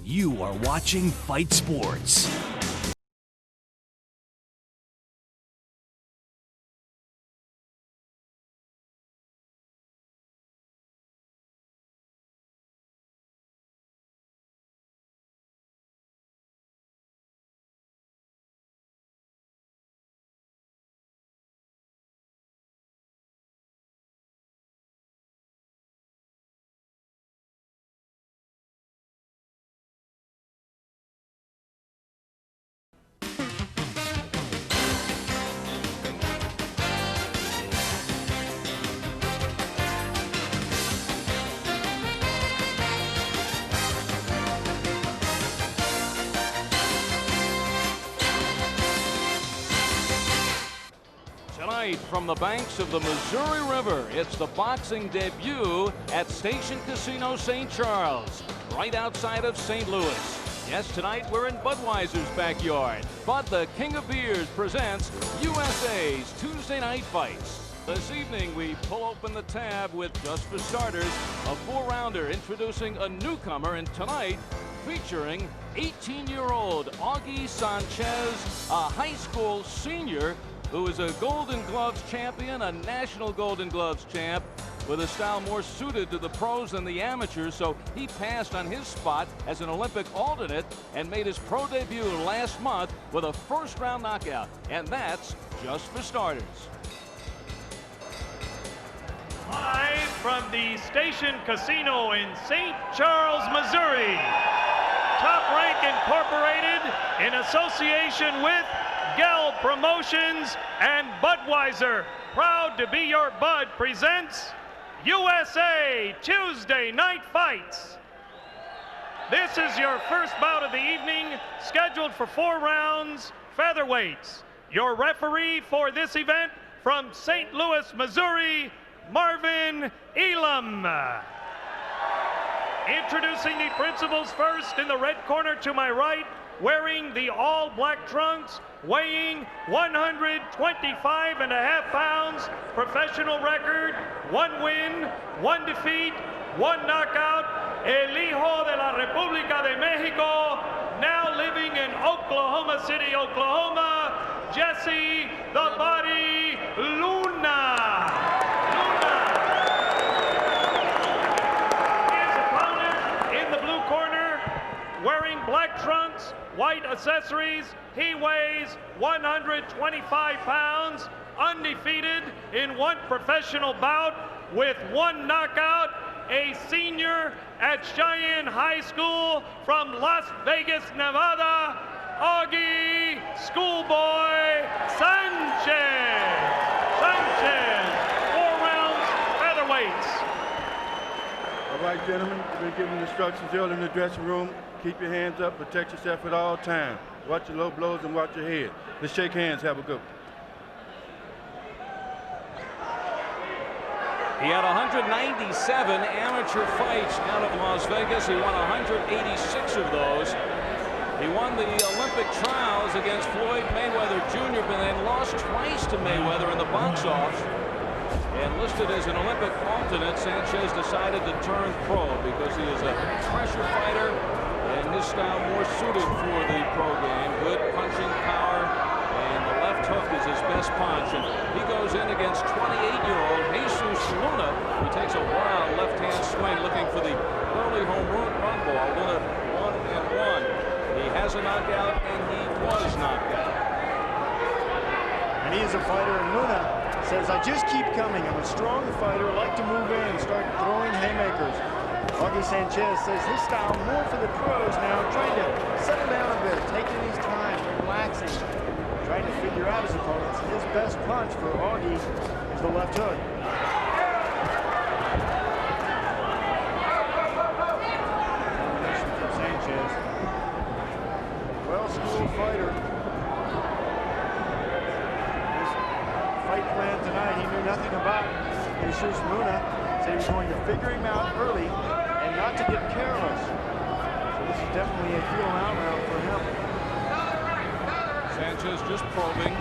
You are watching Fight Sports. Tonight, from the banks of the Missouri River, it's the boxing debut at Station Casino St. Charles, right outside of St. Louis. Yes, tonight we're in Budweiser's backyard, but the King of Beers presents USA's Tuesday Night Fights. This evening, we pull open the tab with, just for starters, a 4-rounder introducing a newcomer, and tonight, featuring 18-year-old Augie Sanchez, a high school senior who is a Golden Gloves champion, a national Golden Gloves champ, with a style more suited to the pros than the amateurs, so he passed on his spot as an Olympic alternate and made his pro debut last month with a first-round knockout. And that's just for starters. Live from the Station Casino in St. Charles, Missouri, Top Rank Incorporated, in association with Gell Promotions and Budweiser, proud to be your bud, presents USA Tuesday Night Fights. This is your first bout of the evening, scheduled for 4 rounds, featherweights. Your referee for this event from St. Louis, Missouri, Marvin Elam. Introducing the principals first, in the red corner to my right, wearing the all-black trunks, weighing 125.5 pounds, professional record, 1 win, 1 defeat, 1 knockout, el hijo de la República de México, now living in Oklahoma City, Oklahoma, Jesse the Body Luna. His opponent in the blue corner, wearing black trunks, white accessories, he weighs 125 pounds, undefeated in 1 professional bout with 1 knockout, a senior at Cheyenne High School from Las Vegas, Nevada, Augie Schoolboy Sanchez. 4 rounds, featherweights. All right, gentlemen, you've been given instructions earlier in the dressing room. Keep your hands up, protect yourself at all times. Watch your low blows and watch your head. Let's shake hands, have a good one. He had 197 amateur fights out of Las Vegas. He won 186 of those. He won the Olympic trials against Floyd Mayweather Jr., but then lost twice to Mayweather in the box office. And listed as an Olympic alternate, Sanchez decided to turn pro because he is a pressure fighter and his style more suited for the pro game. Good punching power, and the left hook is his best punch. And he goes in against 28-year-old Jesus Luna, who takes a wild left-hand swing looking for the early home run ball. Luna 1-1. He has a knockout, and he was knocked out. And he is a fighter, and Luna says, I just keep coming. I'm a strong fighter, I like to move in, start throwing haymakers. Augie Sanchez says his style more for the pros now, trying to settle down a bit, taking his time, relaxing, trying to figure out his opponents. His best punch for Augie is the left hook. Combination from Sanchez. Well-schooled fighter. Fight plan tonight he knew nothing about. Jesus Luna said he was going to figure him out early and not to get careless. So this is definitely a feel out round for him. Sanchez just probing.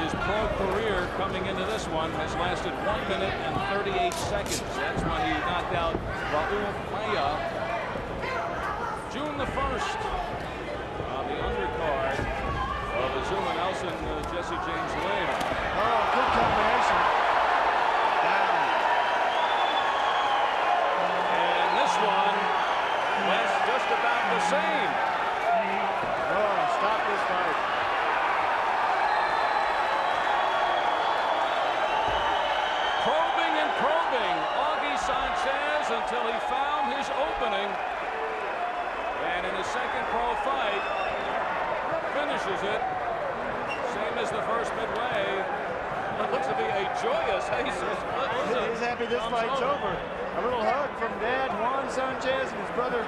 His pro career coming into this one has lasted 1 minute and 38 seconds. That's when he knocked out Raul Maya. June the 1st on the undercard of Azuma Nelson, Jesse James Lane. Oh, good combination. Down. And this one was just about the same. Oh, stop this fight. Probing and probing Augie Sanchez until he found his opening. And in his second pro fight, finishes it. Same as the first midway. It looks to be a joyous Jesus. He's happy this fight's over. A little hug from Dad, Juan Sanchez, and his brother,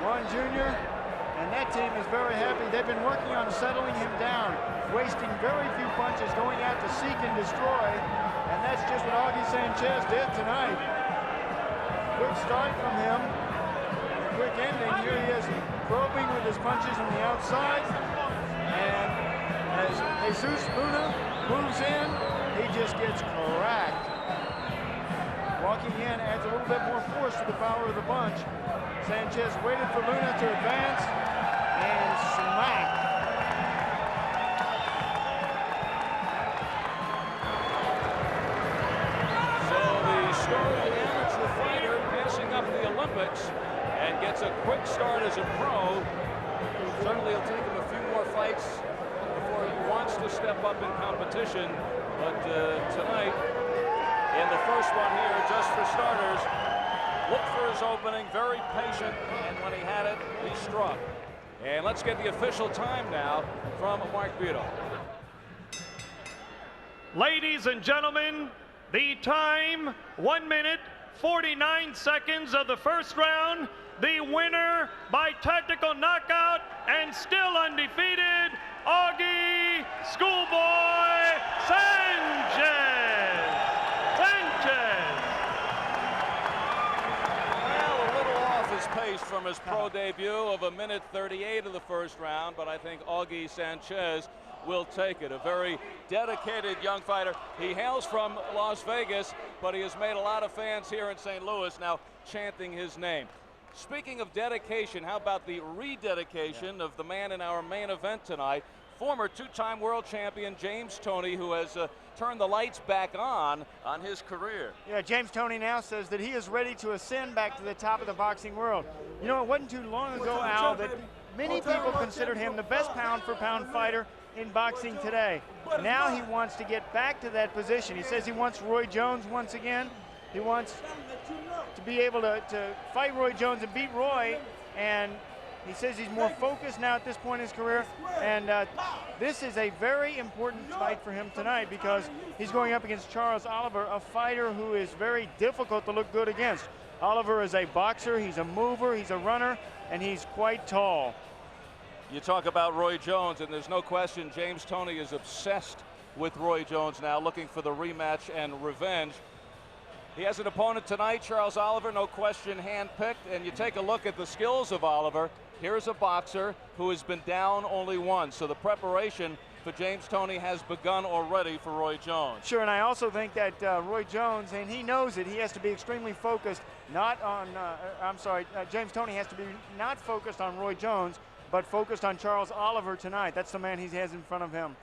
Juan Jr. And that team is very happy. They've been working on settling him down, wasting very few punches, going out to seek and destroy. And that's just what Augie Sanchez did tonight. Quick start from him. Quick ending. Here he is probing with his punches on the outside. And as Jesus Luna moves in, he just gets cracked. Walking in adds a little bit more force to the power of the punch. Sanchez waited for Luna to advance and smacked. So the storied amateur fighter passing up the Olympics and gets a quick start as a pro. Certainly it'll take him a few more fights before he wants to step up in competition. But tonight, in the first one here, just for starters, looked for his opening, very patient, and when he had it, he struck. And let's get the official time now from Mark Beto. Ladies and gentlemen, the time, 1 minute, 49 seconds of the first round. The winner by tactical knockout and still undefeated, Augie Schoolboy Sanchez. Well, a little off his pace from his pro debut of 1 minute 38 of the first round, but I think Augie Sanchez will take it. A very dedicated young fighter. He hails from Las Vegas, but he has made a lot of fans here in St. Louis now chanting his name. Speaking of dedication, how about the rededication of the man in our main event tonight, former two-time world champion James Toney, who has turned the lights back on his career. Yeah, James Toney now says that he is ready to ascend back to the top of the boxing world. You know, it wasn't too long ago, Al, that many people considered him the best pound-for-pound fighter in boxing today. Now he wants to get back to that position. He says he wants Roy Jones once again. He wants to be able to fight Roy Jones and beat Roy, and he says he's more focused now at this point in his career, and this is a very important fight for him tonight because he's going up against Charles Oliver, a fighter who is very difficult to look good against. Oliver is a boxer, he's a mover, he's a runner, and he's quite tall. You talk about Roy Jones, and there's no question James Toney is obsessed with Roy Jones now, looking for the rematch and revenge. He has an opponent tonight, Charles Oliver, no question handpicked, and you take a look at the skills of Oliver. Here's a boxer who has been down only once, so the preparation for James Toney has begun already for Roy Jones. Sure, and I also think that Roy Jones, and he knows it, he has to be extremely focused, not on, James Toney has to be not focused on Roy Jones, but focused on Charles Oliver tonight. That's the man he has in front of him.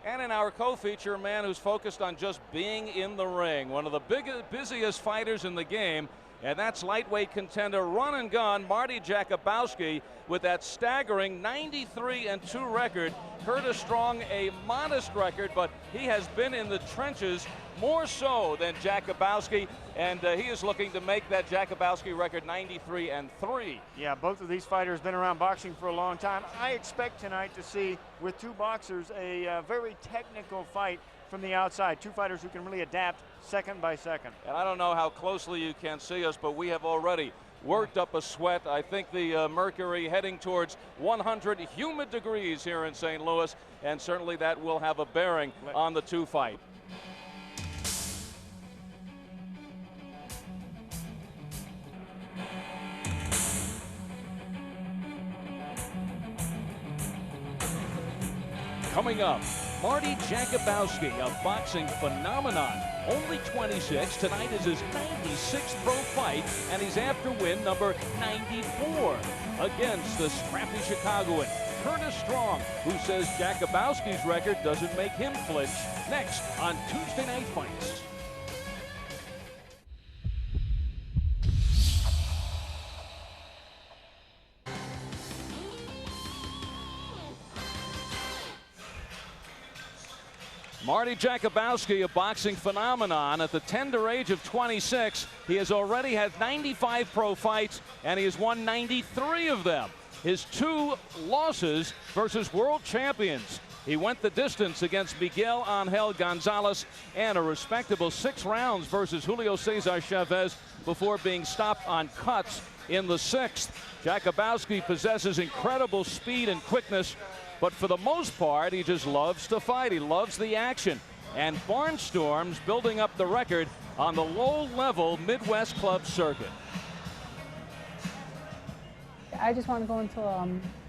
And in our co-feature, a man who's focused on just being in the ring. One of the busiest fighters in the game, and that's lightweight contender run and gun Marty Jakubowski with that staggering 93-2 record. Curtis Strong, a modest record, but he has been in the trenches more so than Jakubowski, and he is looking to make that Jakubowski record 93-3. Yeah, both of these fighters been around boxing for a long time. I expect tonight to see, with two boxers, a very technical fight from the outside. Two fighters who can really adapt second by second. And I don't know how closely you can see us, but we have already worked up a sweat. I think the mercury heading towards 100 humid degrees here in St. Louis, and certainly that will have a bearing on the two fight. Coming up, Marty Jakubowski, a boxing phenomenon. Only 26. Tonight is his 96th pro fight, and he's after win number 94 against the scrappy Chicagoan Curtis Strong, who says Jakubowski's record doesn't make him flinch. Next on Tuesday Night Fights. Marty Jakubowski, a boxing phenomenon. At the tender age of 26, he has already had 95 pro fights, and he has won 93 of them. His 2 losses versus world champions. He went the distance against Miguel Angel Gonzalez and a respectable 6 rounds versus Julio Cesar Chavez before being stopped on cuts in the 6th. Jakubowski possesses incredible speed and quickness, but for the most part, he just loves to fight. He loves the action. And Barnstorm's building up the record on the low-level Midwest club circuit. I just want to go until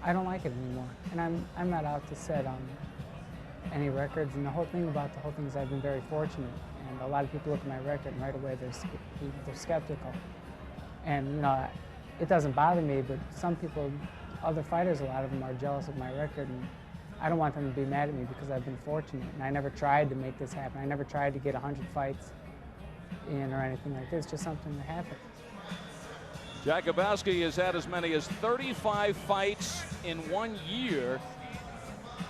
I don't like it anymore. And I'm not out to set any records. And the whole thing about the whole thing is I've been very fortunate. And a lot of people look at my record and right away they're skeptical. And you know, it doesn't bother me, but some people, other fighters, a lot of them are jealous of my record, and I don't want them to be mad at me because I've been fortunate, and I never tried to make this happen. I never tried to get 100 fights in or anything like this, just something that happened. Jakubowski has had as many as 35 fights in 1 year.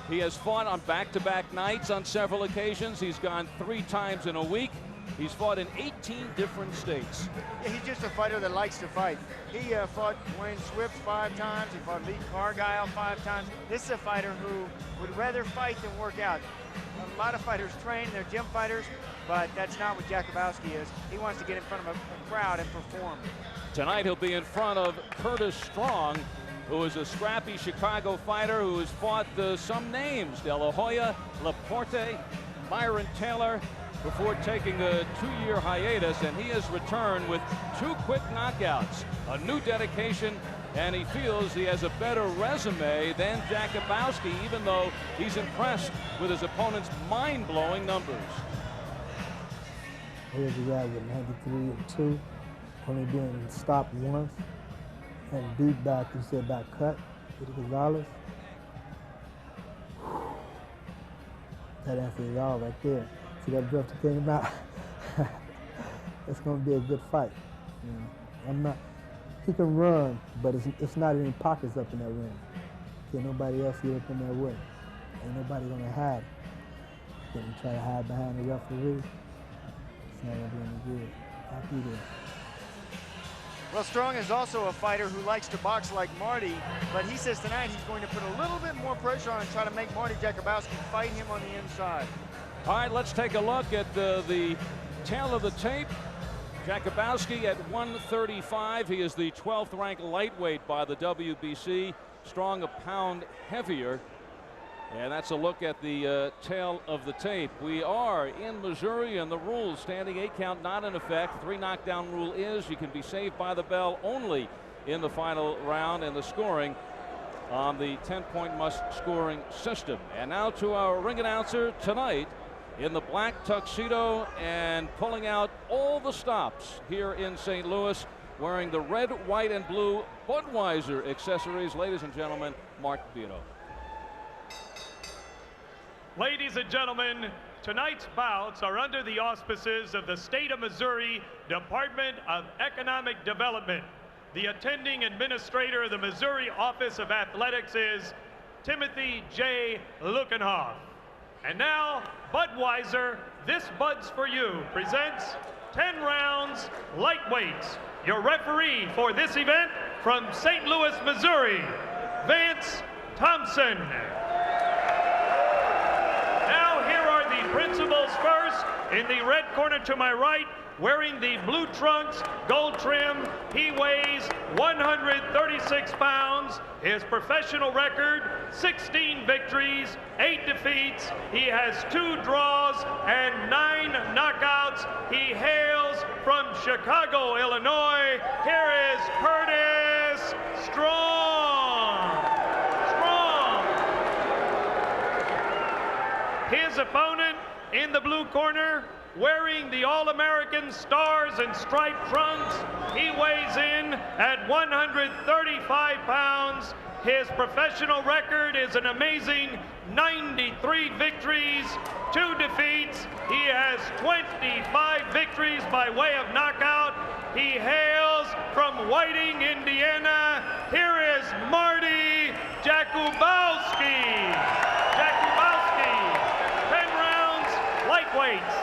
He has fought on back-to-back nights on several occasions. He's gone 3 times in a week. He's fought in 18 different states. Yeah, he's just a fighter that likes to fight. He fought Wayne Swift 5 times. He fought Lee Cargile 5 times. This is a fighter who would rather fight than work out. A lot of fighters train, they're gym fighters, but that's not what Jakubowski is. He wants to get in front of a crowd and perform. Tonight he'll be in front of Curtis Strong, who is a scrappy Chicago fighter who has fought some names, De La Hoya, Laporte, Byron Taylor, before taking a 2-year hiatus, and he has returned with 2 quick knockouts, a new dedication, and he feels he has a better resume than Jakubowski, even though he's impressed with his opponent's mind-blowing numbers. Here's a guy with 93 and 2, only being stopped once, and beat back, you said, back cut with Gonzalez. That answers it all right there. See that breath that came out? It's going to be a good fight. You know, he can run, but it's not any pockets up in that ring. Can't nobody else get up in that way. Ain't nobody going to hide. Can you try to hide behind the referee? It's not going to be any good. I'll be there. Well, Strong is also a fighter who likes to box like Marty, but he says tonight he's going to put a little bit more pressure on and try to make Marty Jakubowski fight him on the inside. All right, let's take a look at the tail of the tape. Jakubowski at 135. He is the 12th ranked lightweight by the WBC. Strong a pound heavier. And that's a look at the tail of the tape. We are in Missouri, and the rules, standing 8 count not in effect. 3 knockdown rule is you can be saved by the bell only in the final round, and the scoring on the 10-point must scoring system. And now to our ring announcer tonight in the black tuxedo and pulling out all the stops here in St. Louis, wearing the red, white, and blue Budweiser accessories. Ladies and gentlemen, Mark Bito. Ladies and gentlemen, tonight's bouts are under the auspices of the State of Missouri Department of Economic Development. The attending administrator of the Missouri Office of Athletics is Timothy J. Lukenhoff. And now, Budweiser, This Bud's For You, presents 10 rounds lightweights. Your referee for this event from St. Louis, Missouri, Vance Thompson. Now here are the principals first. In the red corner to my right, wearing the blue trunks, gold trim, he weighs 136 pounds. His professional record, 16 victories, 8 defeats. He has 2 draws and 9 knockouts. He hails from Chicago, Illinois. Here is Curtis Strong. his opponent in the blue corner, wearing the All-American Stars and Striped trunks, he weighs in at 135 pounds. His professional record is an amazing 93 victories, 2 defeats. He has 25 victories by way of knockout. He hails from Whiting, Indiana. Here is Marty Jakubowski. Jakubowski, 10 rounds, lightweights.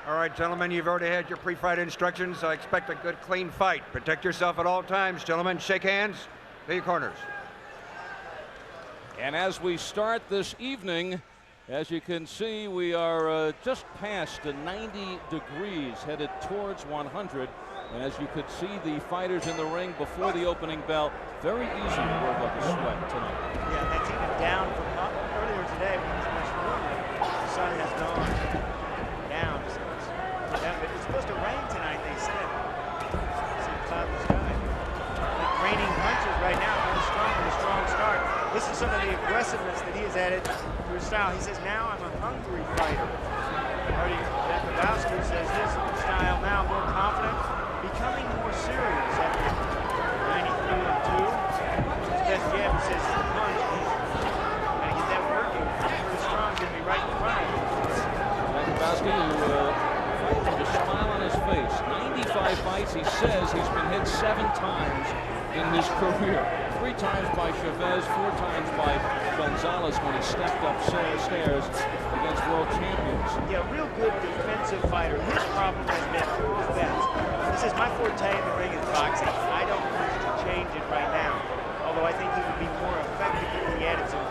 All right, gentlemen, you've already had your pre-fight instructions, so I expect a good, clean fight. Protect yourself at all times, gentlemen. Shake hands. To your corners. And as we start this evening, as you can see, we are just past 90 degrees, headed towards 100. And as you could see, the fighters in the ring before the opening bell, very easy to work up a sweat tonight. Yeah, that's even down from earlier today when it was much warmer. The sun has gone down. So it's supposed to rain tonight, they said. See cloudless sky. Like raining punches right now, very strong with a strong start. Listen to some of the aggressiveness that he has added to his style. He says, now I'm a hungry fighter. Marty Jakubowski says his style now more confident, becoming more serious after 93-2. His best jab, he says, the punch. Gotta get that working. Pretty strong, gonna be right in front of him. Jakubowski, who with a smile on his face. 95 fights, he says he's been hit 7 times in his career. 3 times by Chavez, 4 times by Gonzalez when he stepped up stairs against world champions. Yeah, real good defensive fighter. His problem has been offense. He says, my forte in the ring is boxing. I don't wish to change it right now. Although I think he would be more effective if he added some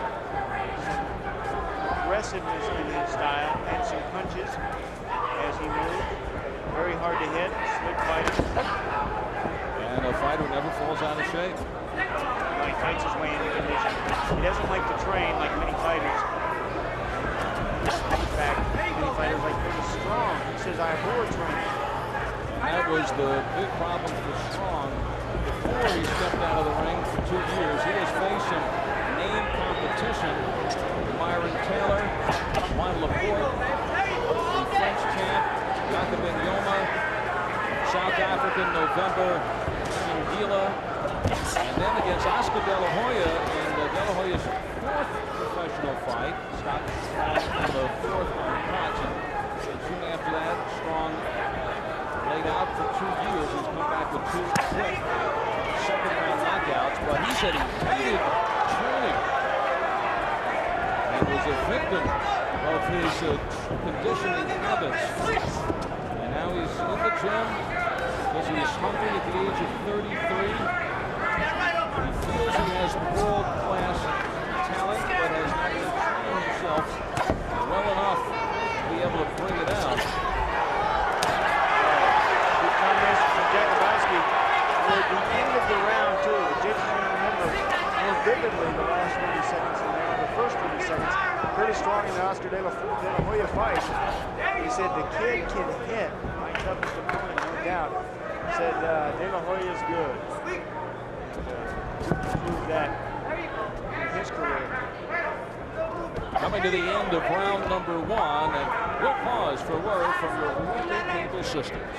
aggressiveness in his style and some punches as he moved. Very hard to hit, slick fighter. And a fighter who never falls out of shape. He fights his way into condition. He doesn't like to train like many fighters. In fact, many fighters like pretty strong. He says, I abhor training. That was the big problem for Strong. Before he stepped out of the ring for 2 years, he was facing name competition. Myron Taylor, Juan Laporte, the French champ, Jacobin Yoma, South African November, Singila, and then against Oscar De La Hoya in De La Hoya's 4th professional fight. Stopped in the 4th on cuts, and soon after that, Strong laid out for 2 years. He's come back with 2 quick second-round knockouts, but he said he hated training and was a victim of his conditioning habits. And now he's in the gym because he was hungry at the age of 33. He feels he has world-class talent, but has not been training himself well enough to be able to bring it out. Good combination from Jakubowski toward the end of the round, too. The judges are going to remember more vividly the last 30 seconds than they are the first 30 seconds. Pretty strong in the Oscar De La Hoya fight. He said the kid can hit. My toughest opponent, no doubt. Said De La Hoya is good. Proved that in his career. Coming to the end of round number 1, and we'll pause for word from your local cable systems.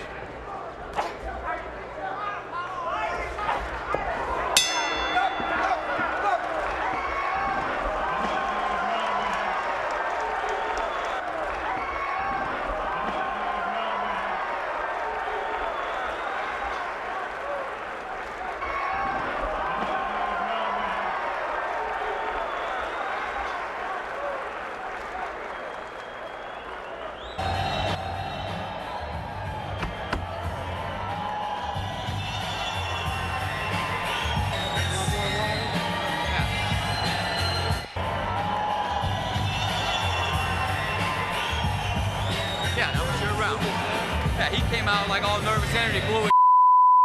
Like all nervous energy, blew it.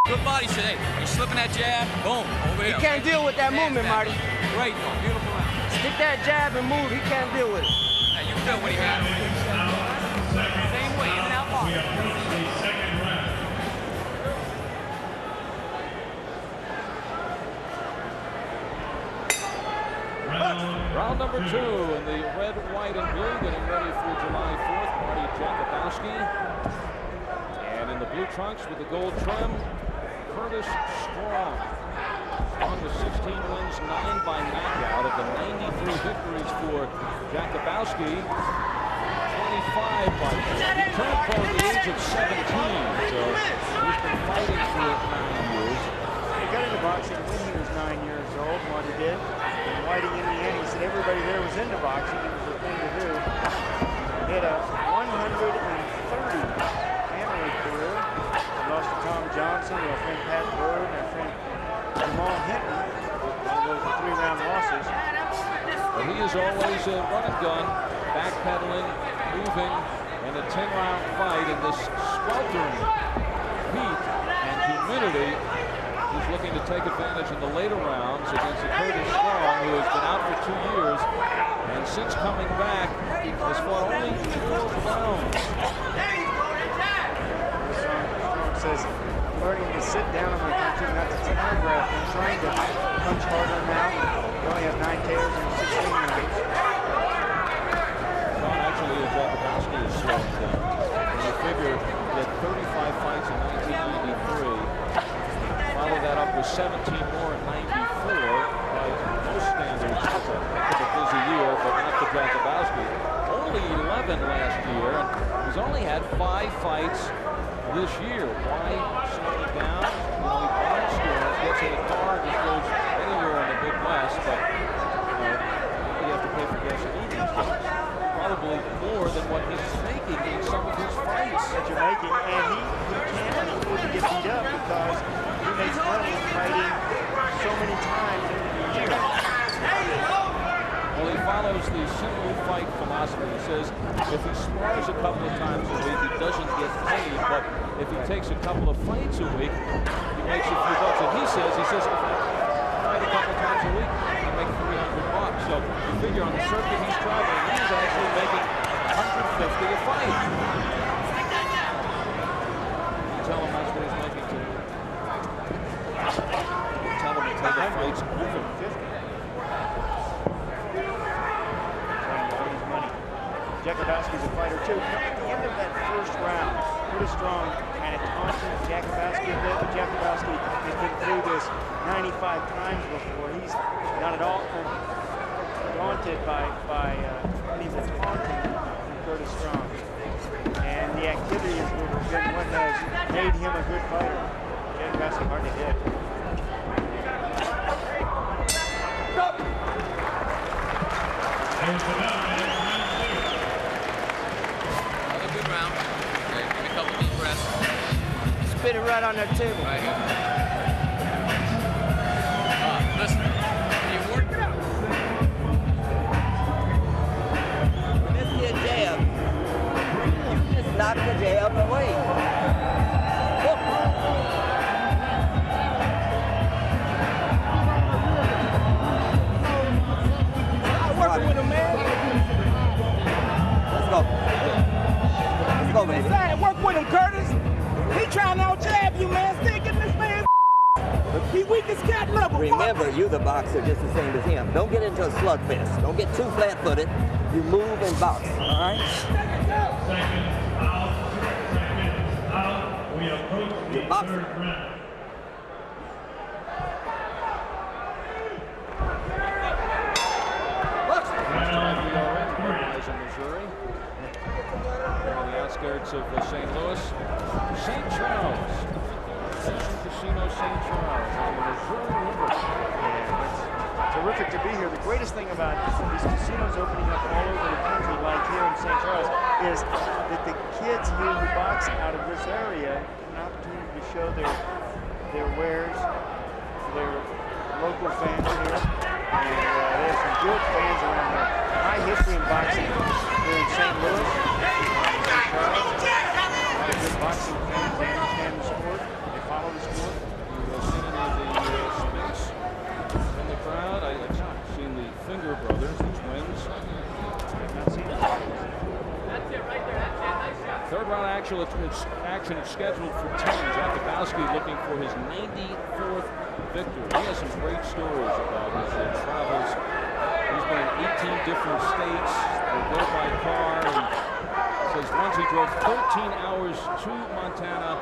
Good body shit. Hey, you're slipping that jab, boom, over there. He can't deal with that movement, Marty. Great, beautiful round. Stick that jab and move. He can't deal with it. Yeah, you feel what he had. Same way, in and out long. Round number number 2 in the red, white, and blue, getting ready for July 4th, Marty Jakubowski. And in the blue trunks with the gold trim, Curtis Strong. Strong with 16 wins, 9 by knockout of the 93 victories for Jakubowski. 25 fights. He turned pro at the age of 17, so he's been fighting for 9 years. He got into boxing when he was 9 years old, Marty did. In Whiting, Indiana, he said everybody there was into boxing. It was a thing to do. He had a 130 amateur career. He lost to Tom Johnson, to a friend Pat Bird, and a friend Jamal Hinton. Those were 3-round losses. But he is always a run and gun, backpedaling, moving, in a 10-round fight in this sweltering heat and humidity. He's looking to take advantage in the later rounds against Curtis Strong, who has been out for 2 years, and since coming back, has fought only 4 rounds. Strong says, learning to sit down on my country, not to telegraph. I'm trying to punch harder now. We only have 9 KOs in 16 minutes. Strong actually, Jakubowski is slowed down. When you figure that 35 fights in 1993, follow that up with 17 more in 94. By most standards, it's a heck of a busy year, but not for Jakubowski. Only 11 last year, and he's only had 5 fights this year. Why slow it down? You know, he barnstorms, gets in a car, and just goes anywhere in the Midwest, but you have to pay for gasoline these days. Probably more than what he's making in some of his fights. That you're making, and he can't afford to get beat up because he makes money fighting so many times in the year. Well, he follows the simple fight philosophy. He says if he spars a couple of times a week, he doesn't get paid, but if he takes a couple of fights a week, he makes a few bucks. And he says if I fight a couple of times a week, I make $300. So you figure on the circuit he's traveling, he's actually making $150 a fight. You tell him that's what he's making too. You tell him to take the fights over 50. Jakubowski's a fighter too. At the end of that first round, Curtis Strong kind of taunted Jakubowski a bit, but Jakubowski has been through this 95 times before. He's not at all daunted by any of the taunting from Curtis Strong. And the activity has been what has made him a good fighter. Jakubowski hardly did. Spit it right on that table. Right here. Listen, you work it out. This here jab, you just knock the jab away. Look. I'm working with him, man. Let's go. Let's go, baby. Work with him, Curtis. He trying to out-jab you, man. Still getting this man. He weak as cat level. Remember, you the boxer just the same as him. Don't get into a slugfest. Don't get too flat-footed. You move and box. All right? You're boxing. Missouri. On the outskirts of St. Louis. St. Charles. Station Casino St. Charles on the Missouri River. Yeah, it's terrific to be here. The greatest thing about these casinos opening up all over the country, like here in St. Charles, is that the kids here who box out of this area get an opportunity to show their wares to their local fans here. And there's some good fans around here. High history in boxing here in St. Louis. Good boxing fans, they understand the sport, they follow the sport. You've seen any of the Spinks in the crowd? I've not seen the Finger brothers, the twins. I've not seen it. That's it right there, that's it, nice shot. Third round action is scheduled for 10. Jakubowski looking for his 94th victory. He has some great stories about his travels. He he's been in 18 different states. They go by car. And says once he drove 13 hours to Montana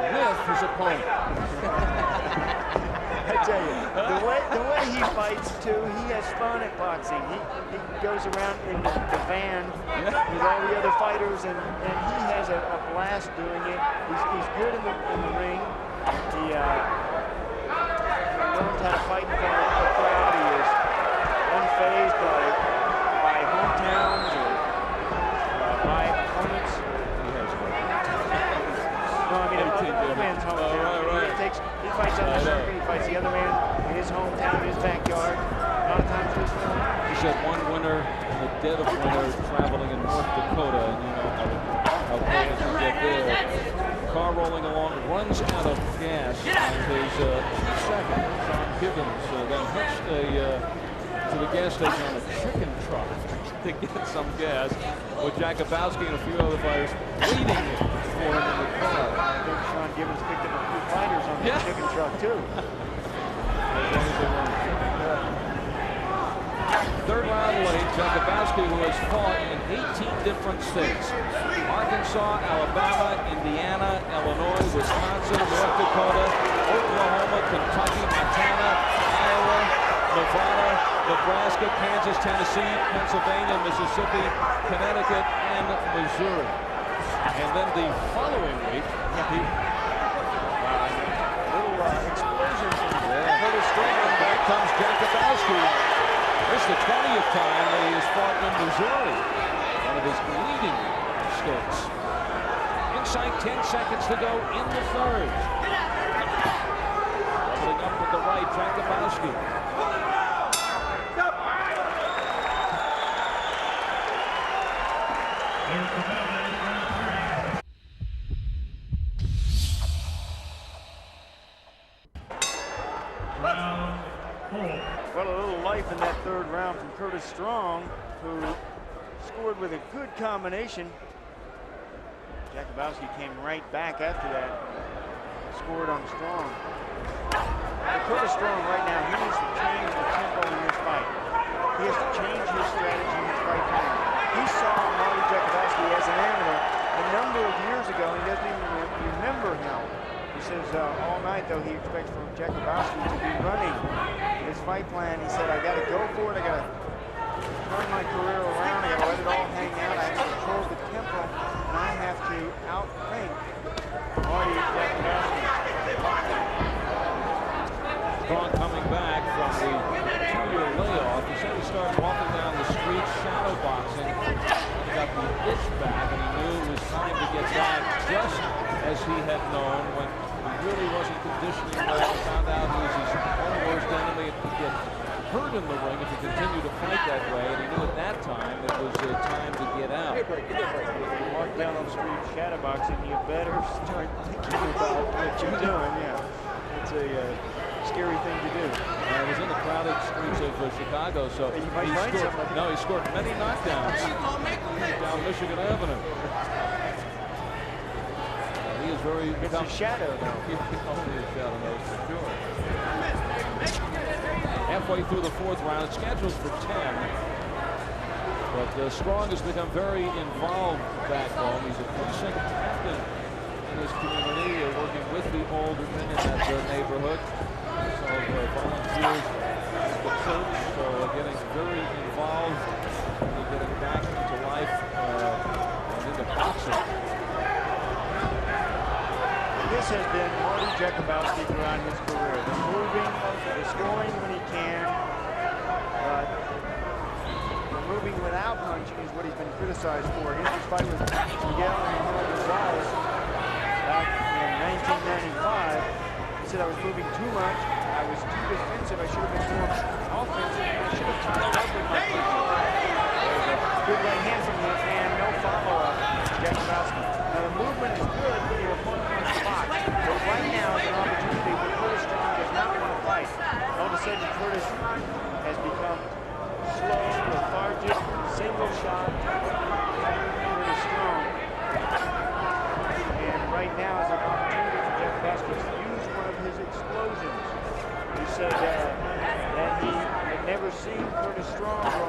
with his opponent. I tell you, the way he fights too, he has fun at boxing. He goes around in the van with all the other fighters, and he has a blast doing it. He's good in the ring. He learns how to fight in front of the crowd. He is unfazed by hometowns or by opponents. No, I mean other man's hometown. Right. He fights on the circuit. He fights the other man in his hometown, in his backyard. A lot of times he's He said one winter in the dead of winter traveling in North Dakota, and you know how cold it can get there. Car rolling along, runs out of gas on his second. Sean Gibbons then hitched to the gas station on a chicken truck to get some gas, with Jakubowski and a few other fighters waiting for him in the car. I think Sean Gibbons picked up a few fighters on the chicken truck too. Third round late, Jakubowski, who has fought in 18 different states: Arkansas, Alabama, Indiana, Illinois, Wisconsin, North Dakota, Oklahoma, Kentucky, Montana, Iowa, Nevada, Nebraska, Kansas, Tennessee, Pennsylvania, Mississippi, Connecticut, and Missouri. And then the following week, little explosion from Curtis Strong. Back comes Jakubowski. This is the 20th time that he has fought in Missouri, one of his leading states. Inside 10 seconds to go in the third. Doubling up with the right, Jakubowski. Well, a little life in that third round from Curtis Strong, who scored with a good combination. Jakubowski came right back after that, scored on Strong. But Curtis Strong right now, he needs to change the tempo in this fight. He has to change his strategy in his fight plan. He saw Marty Jakubowski as an amateur a number of years ago, and he doesn't even remember him. He says all night, though, he expects from Jakubowski to be running his fight plan. He said, I got to go for it. I got to turn my career around. I got to let it all hang out. I have to control the tempo, and I have to outthink Marty Jakubowski. Strong coming back from the 2-year layoff. He said he started walking down the street shadow boxing. He got the itch back, and he knew it was time to get back, just as he had known when he really wasn't conditioning well. He found out he was his own worst enemy and could get hurt in the ring if he continued to fight that way. And he knew at that time it was time to get out. Walk down on the street shadow boxing, you better start thinking about what you're doing. Yeah, it's a scary thing to do. I was in the crowded streets of Chicago, so he scored many knockdowns down Michigan Avenue. He is very... It's a shadow, though. Only a shadow, no, for sure. Halfway through the fourth round, it's scheduled for 10. But Strong has become very involved back home. He's a precinct captain in his community, working with the older men in that neighborhood. So volunteers at the church, so getting very involved, getting back into life and into boxing. This has been Marty Jakubowski throughout his career. The moving, the scoring when he can, but the moving without punching is what he's been criticized for. Against his fight with Miguel and Gonzalez back in 1995. He said, I was moving too much, I was too defensive, I should have been more offensive, I should have tied up with my punches. There's a good right hand from him and no follow-up. Jakubowski. Now the movement is good when your opponent wants to box, but right now is an opportunity where Curtis Strong does not want to fight. All of a sudden Curtis has become slow, lethargic, single shot. Curtis Strong. And right now is an opportunity for Jakubowski to use one of his explosions. He said that he had never seen Curtis Strong go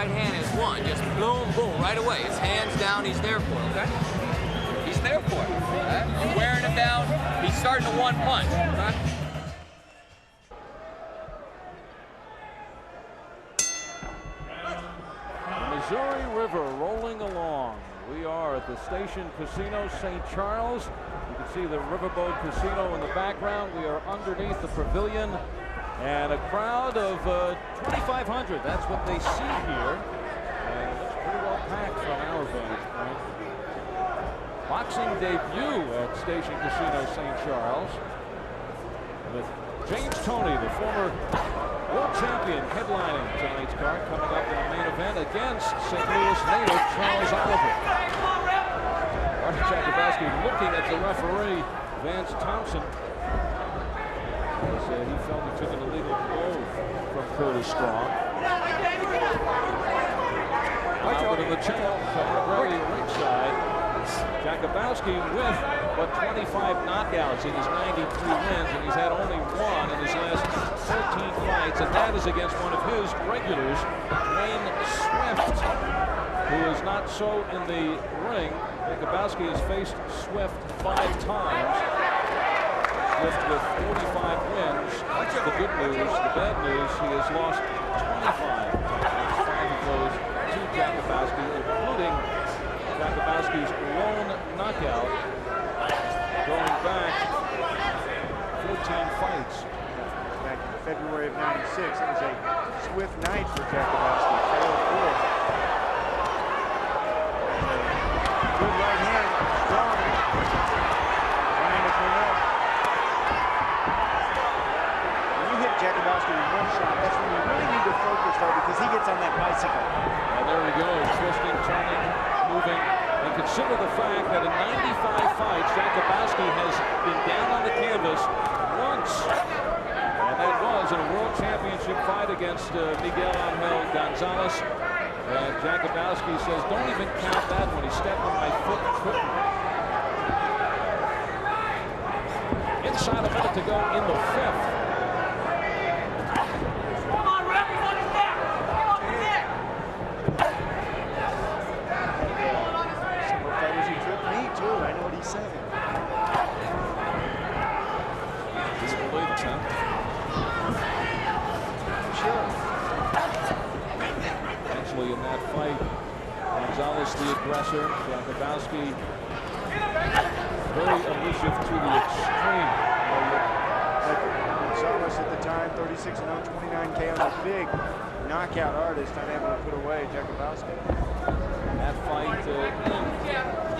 right hand is one. Just boom, boom, right away. His hands down, he's there for it, okay? He's there for it. Okay? I'm wearing him down. He's starting to one punch, okay? Missouri River rolling along. We are at the Station Casino, St. Charles. You can see the Riverboat Casino in the background. We are underneath the pavilion. And a crowd of 2,500. That's what they see here. And it looks pretty well packed from our vantage point. Boxing debut at Station Casino, St. Charles. With James Toney, the former world champion, headlining tonight's card, coming up in the main event against St. Louis native Charles Oliver. Artie Jakubowski looking at the referee, Vance Thompson. As he felt he took an illegal blow from Curtis Strong. Out of the channel, Brady ringside. Jakubowski with but 25 knockouts in his 93 wins, and he's had only one in his last 14 fights, and that is against one of his regulars, Wayne Swift, who is not so in the ring. Jakubowski has faced Swift 5 times. Swift with 45 wins. That's the good news. The bad news, he has lost 25 times. 5 of those to Jakubowski, including Jakubowski's lone knockout going back 14 fights. Back in February of '96, it was a swift night for Jakubowski. Failed fourth. Good right hand, strong. Trying to clean up. When you hit Jakubowski with one shot, that's when you really need to focus, though, because he gets on that bicycle. And there he goes, twisting, turning, moving. And consider the fact that in 95 fights, Jakubowski has been down on the canvas once. And that was in a world championship fight against Miguel Angel Gonzalez. And Jakubowski says, don't even count that one. He stepped on my foot and couldn't. Inside a minute to go in the 5th. Actually, in that fight, Gonzalez the aggressor, Jakubowski very elusive to the extreme. Gonzalez at the time, 36-0, 29 KO, a big knockout artist, unable to put away Jakubowski. That fight in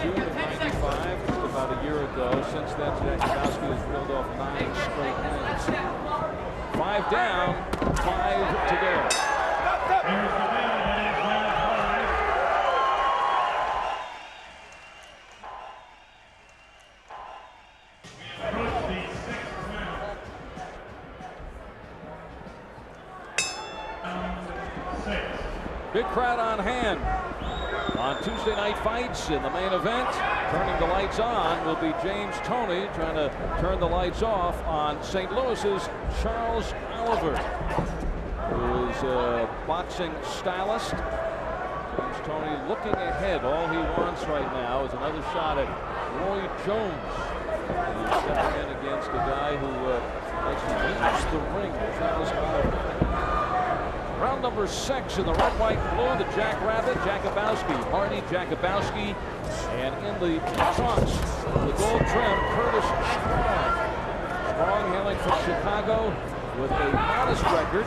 June of '95, just about a year ago. Since then, Jakubowski has reeled off 9 straight wins. 5 down, 5 to go. Big crowd on hand on Tuesday night fights in the main event. Turning the lights on will be James Toney, trying to turn the lights off on St. Louis's Charles Oliver, who is a boxing stylist. James Toney looking ahead. All he wants right now is another shot at Roy Jones. He's stepping in against a guy who likes to use the ring, Charles Oliver. Round number 6 in the red, white, and blue, the Jackrabbit, Jakubowski, Artie Jakubowski, and in the trunks, the gold trim, Curtis Strong. Strong hailing from Chicago with a modest record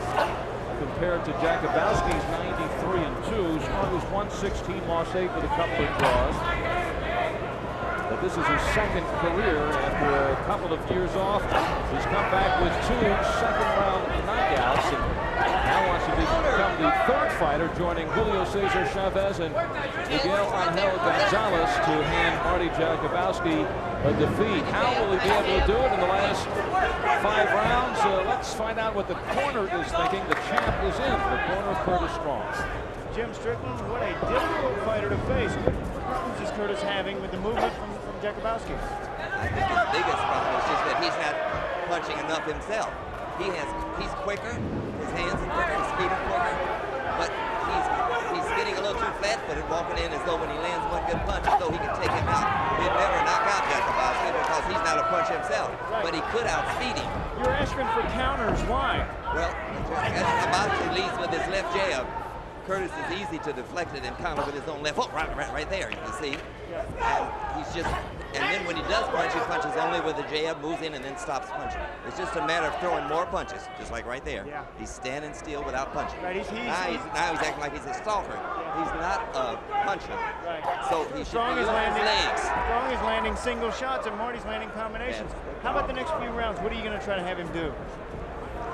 compared to Jakubowski's 93-2. Strong was 116, lost 8 with a couple of draws. But this is his second career after a couple of years off. He's come back with 2 second-round knockouts and now wants to become the 3rd fighter, joining Julio Cesar Chavez and Miguel Angel Gonzalez to hand Artie Jakubowski a defeat. How will he be able to do it in the last 5 rounds? Let's find out what the corner is thinking. The champ is in the corner of Curtis Strong. Jim Strickland, what a difficult fighter to face. What problems is Curtis having with the movement from Jakubowski? I think his biggest problem is just that he's not punching enough himself. He's quicker, his hands are quicker, his feet are quicker, but he's flat-footed, walking in as though when he lands one good punch, as though he can take him out. He'd never knock out Jakubowski because he's not a punch himself, but he could outspeed him. You're asking for counters. Why? Well, Jakubowski leads with his left jab. Curtis is easy to deflect it and counter with his own left hook, right there, you can see. And he's just, and then when he does punch, he punches only with the jab, moves in, and then stops punching. It's just a matter of throwing more punches, just like right there. Yeah. He's standing still without punching. Right, now he's acting like he's a stalker. He's not a puncher. Right. So he should Strong be is using his legs. Strong is landing single shots, and Marty's landing combinations. Yes. How about the next few rounds? What are you going to try to have him do?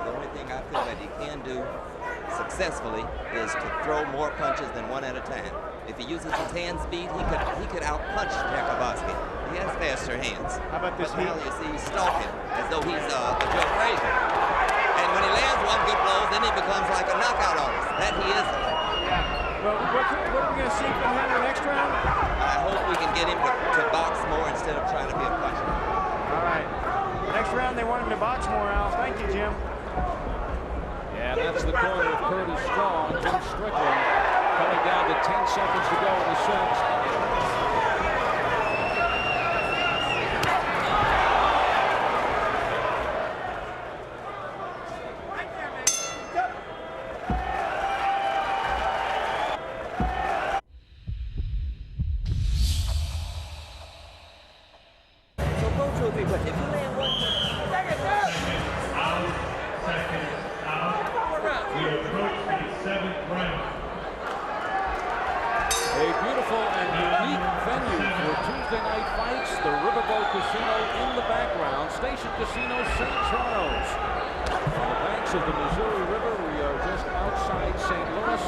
The only thing I feel that he can do successfully is to throw more punches than one at a time. If he uses his hand speed, he could out-punch Jakubowski. He has faster hands. How about this heat? You see, he's stalking as though he's a Joe Frazier. And when he lands one good blow, then he becomes like a knockout artist. That he isn't. Yeah. Well, what are we going to see from him the next round? I hope we can get him to box more instead of trying to be a puncher. All right. Next round, they want him to box more, Al. Thank you, Jim. Yeah, that's the corner of Curtis Strong. Jim Strickland coming down to 10 seconds to go in the sixth. So go 2 or 3 punches. If you land one, A beautiful and unique venue for Tuesday night fights. The Riverboat Casino in the background. Station Casino, St. Charles. On the banks of the Missouri River, we are just outside St. Louis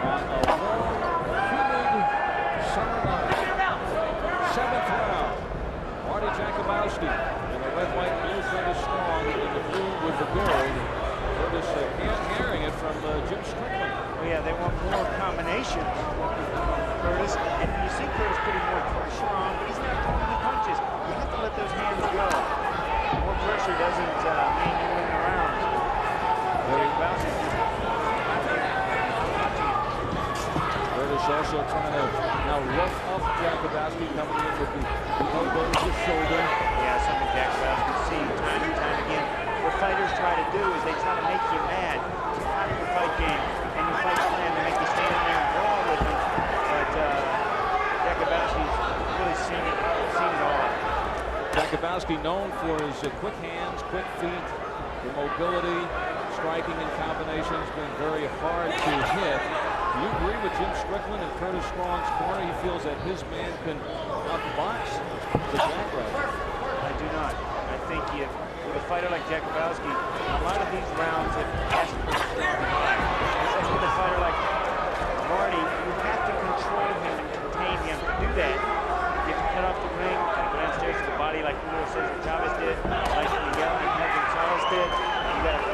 on a warm, humid summer night. 7th round. Marty Jakubowski in the red, white, blue, Curtis Strong in the blue with the gold. Curtis hearing it from Jim Strickland. Oh, yeah, they want more combinations. Curtis, and you see Curtis putting more pressure on, but he's not throwing the punches. You have to let those hands go. More pressure doesn't mean you win the rounds. Curtis also trying to now rough up Jakubowski, coming in with the elbow to shoulder. Yeah, something Jakubowski see time and time again. What fighters try to do is they try to make you mad out of your fight game and your fight plan to make you stand in there and brawl with them. But Jakubowski's really seen it all. Jakubowski known for his quick hands, quick feet, the mobility, striking in combinations, been very hard to hit. Do you agree with Jim Strickland and Curtis Strong's corner? He feels that his man can outbox the Jakubowski. I do not. I think with a fighter like Jakubowski, a lot of these rounds have asked for especially with a fighter like Marty, you have to control him and contain him. To do that, you have to cut off the ring, go downstairs to the body like Julio Cesar Chavez did, like Miguel Angel Gonzalez did. You got to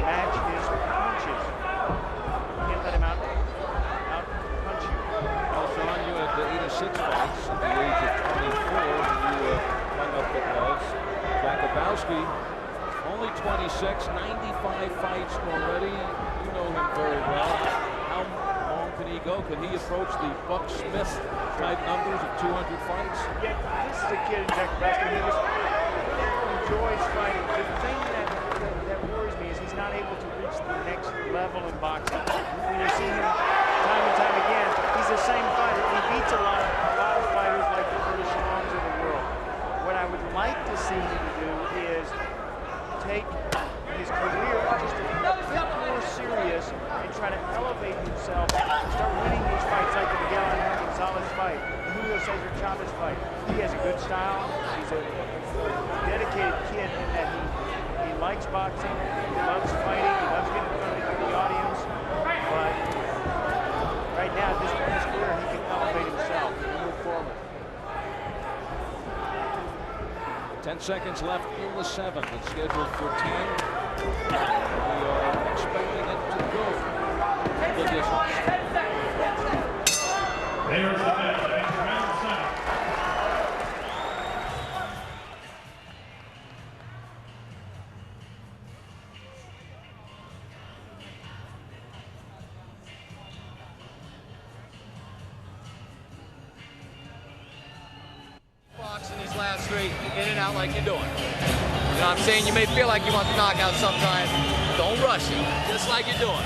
match his punches. You can't let him out punch you. Well, Sean, you had 86 fights at the age of 24 when you hung up the gloves. Jakubowski, only 26, 95 fights already. You know him very well. How long can he go? Can he approach the Buck Smith type numbers of 200 fights? Yeah, this is a kid in Jakubowski who enjoys fighting. The thing that worries me is he's not able to reach the next level in boxing. When you see him time and time again, he's the same fighter. He beats a lot of fighters like the Curtis Strongs of the world. What I would like to see him do is take his career just a bit more serious and try to elevate himself, start winning these fights like the Miguel Angel Gonzalez fight, the Julio Cesar Chavez fight. He has a good style. He's a dedicated kid in that he likes boxing, he loves fighting, he loves getting in front of the audience. But right now, at this point in his career, he can elevate himself and move forward. 10 seconds left in the 7th. It's scheduled for 10. We are expecting it to go the distance. There's the bell. Round 7. straight, in and out like you're doing. You know what I'm saying? You may feel like you want the knockout sometimes. Don't rush it, just like you're doing.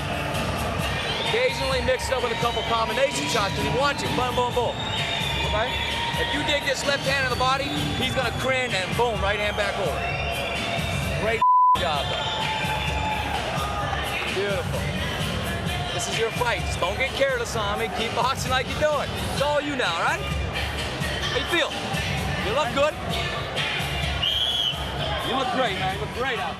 Occasionally mix it up with a couple combination shots when you want to. Boom, boom, boom. Okay? If you dig this left hand in the body, he's gonna cringe and boom, right hand back over. Great job, though. Beautiful. This is your fight. Just don't get careless on me. Keep boxing like you're doing. It's all you now, right? How you feel? You look good. You look great, man. You look great out.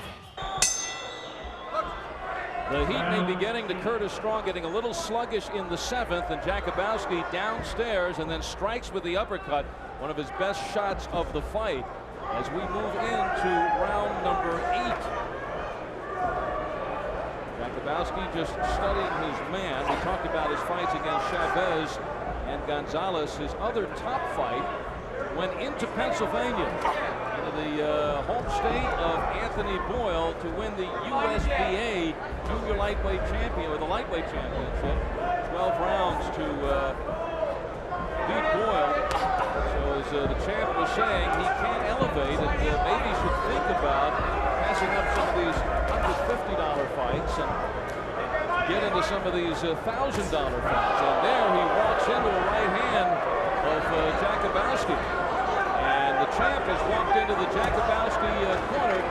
The heat may be getting to Curtis Strong, getting a little sluggish in the 7th, and Jakubowski downstairs and then strikes with the uppercut, one of his best shots of the fight, as we move into round number 8. Jakubowski just studying his man. We talked about his fights against Chavez and Gonzalez. His other top fight went into Pennsylvania, into the home state of Anthony Boyle, to win the USBA Junior Lightweight Champion, or the Lightweight Championship. 12 rounds to beat Boyle. So as the champ was saying, he can't elevate, and maybe should think about passing up some of these $150 fights and get into some of these $1,000 fights. And there he walks into a right hand of Jakubowski. And the champ has walked into the Jakubowski corner,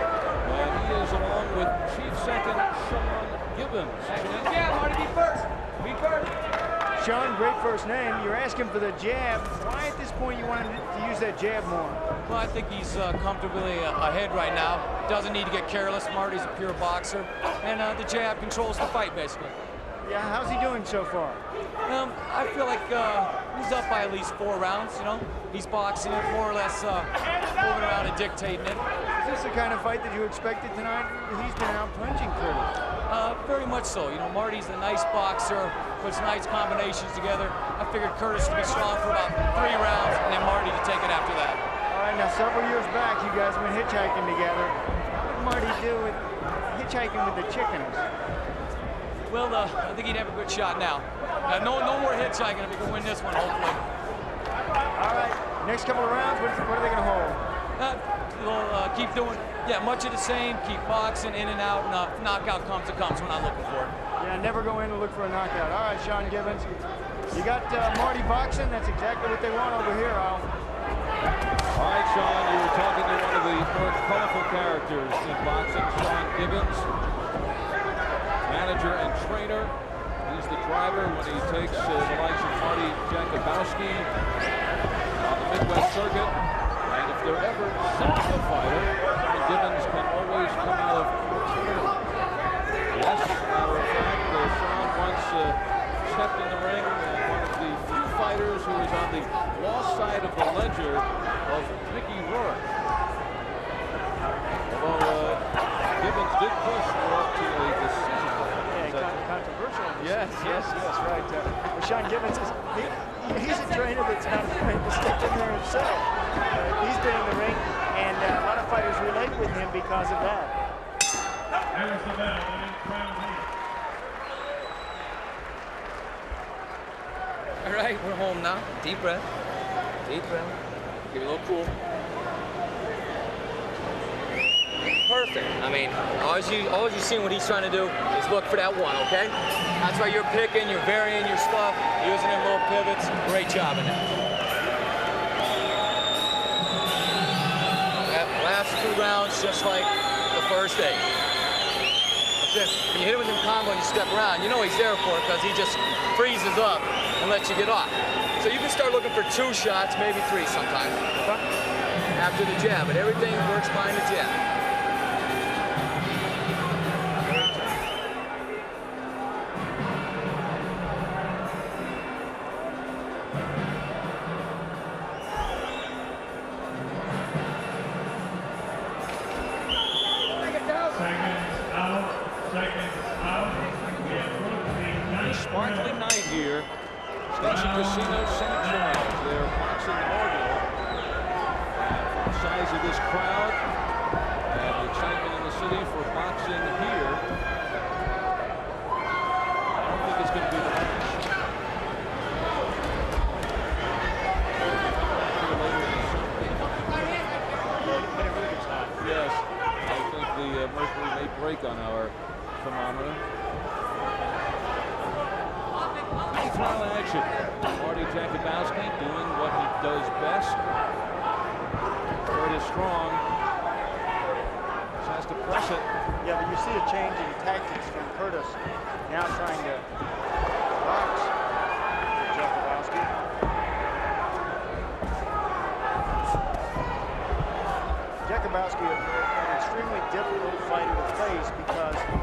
and he is along with Chief Second Sean Gibbons. Yeah, want to be first. Be first. Sean, great first name. You're asking for the jab. Why at this point you want him to use that jab more? Well, I think he's comfortably ahead right now. Doesn't need to get careless. Marty's a pure boxer, and the jab controls the fight, basically. Yeah, how's he doing so far? I feel like he's up by at least 4 rounds, you know. He's boxing it, more or less moving around and dictating it. Is this the kind of fight that you expected tonight? He's been out punching Curtis. Very much so. You know, Marty's a nice boxer, puts nice combinations together. I figured Curtis to be strong for about 3 rounds, and then Marty to take it after that. All right, now several years back, you guys went hitchhiking together. How did Marty do with hitchhiking with the chickens? Well, I think he'd have a good shot now. No more hitchhiking if he can win this one, hopefully. All right, next couple of rounds, what are they going to hold? We'll keep doing, much of the same, keep boxing in and out, and knockout comes, it comes. We're not looking for it. Yeah, never go in to look for a knockout. All right, Sean Gibbons, you got Marty boxing. That's exactly what they want over here, Al. All right, Sean, you were talking to one of the more colorful characters in boxing, Sean Gibbons, manager and trainer. He's the driver when he takes the likes of Marty Jakubowski on the Midwest circuit. And if they're ever short a fighter, Gibbons can always come out of yes, as a matter of fact, Sean once stepped in the ring, one of the few fighters who was on the lost side of the ledger of Mickey Rourke. Although Gibbons did push Rourke to a decision. Controversial. Yes, right. Well, Sean Gibbons he's a trainer that's not afraid to step in there himself. He's been in the ring, and a lot of fighters relate with him because of that. There's the bell. All right, we're home now. Deep breath. Deep breath. Give it a little cool. Perfect. I mean, all you see what he's trying to do is look for that one, okay? That's why you're picking, you're varying your stuff, using them little pivots. Great job in that. That last 2 rounds, just like the first 8. That's it. When you hit him with them combo and you step around, you know he's there for it because he just freezes up and lets you get off. So you can start looking for 2 shots, maybe 3 sometimes, okay? After the jab, but everything works behind the jab. Sparkling night here. Station Casino St. Charles. They're boxing inaugural. And the size of this crowd and the excitement in the city for boxing here, I don't think it's going to be the match. on our thermometer. Ninth round action. Marty Jakubowski doing what he does best. Curtis Strong just has to press it. Yeah, but you see a change in tactics from Curtis. Now trying to box Jakubowski. Jakubowski, an extremely difficult fighter to face because he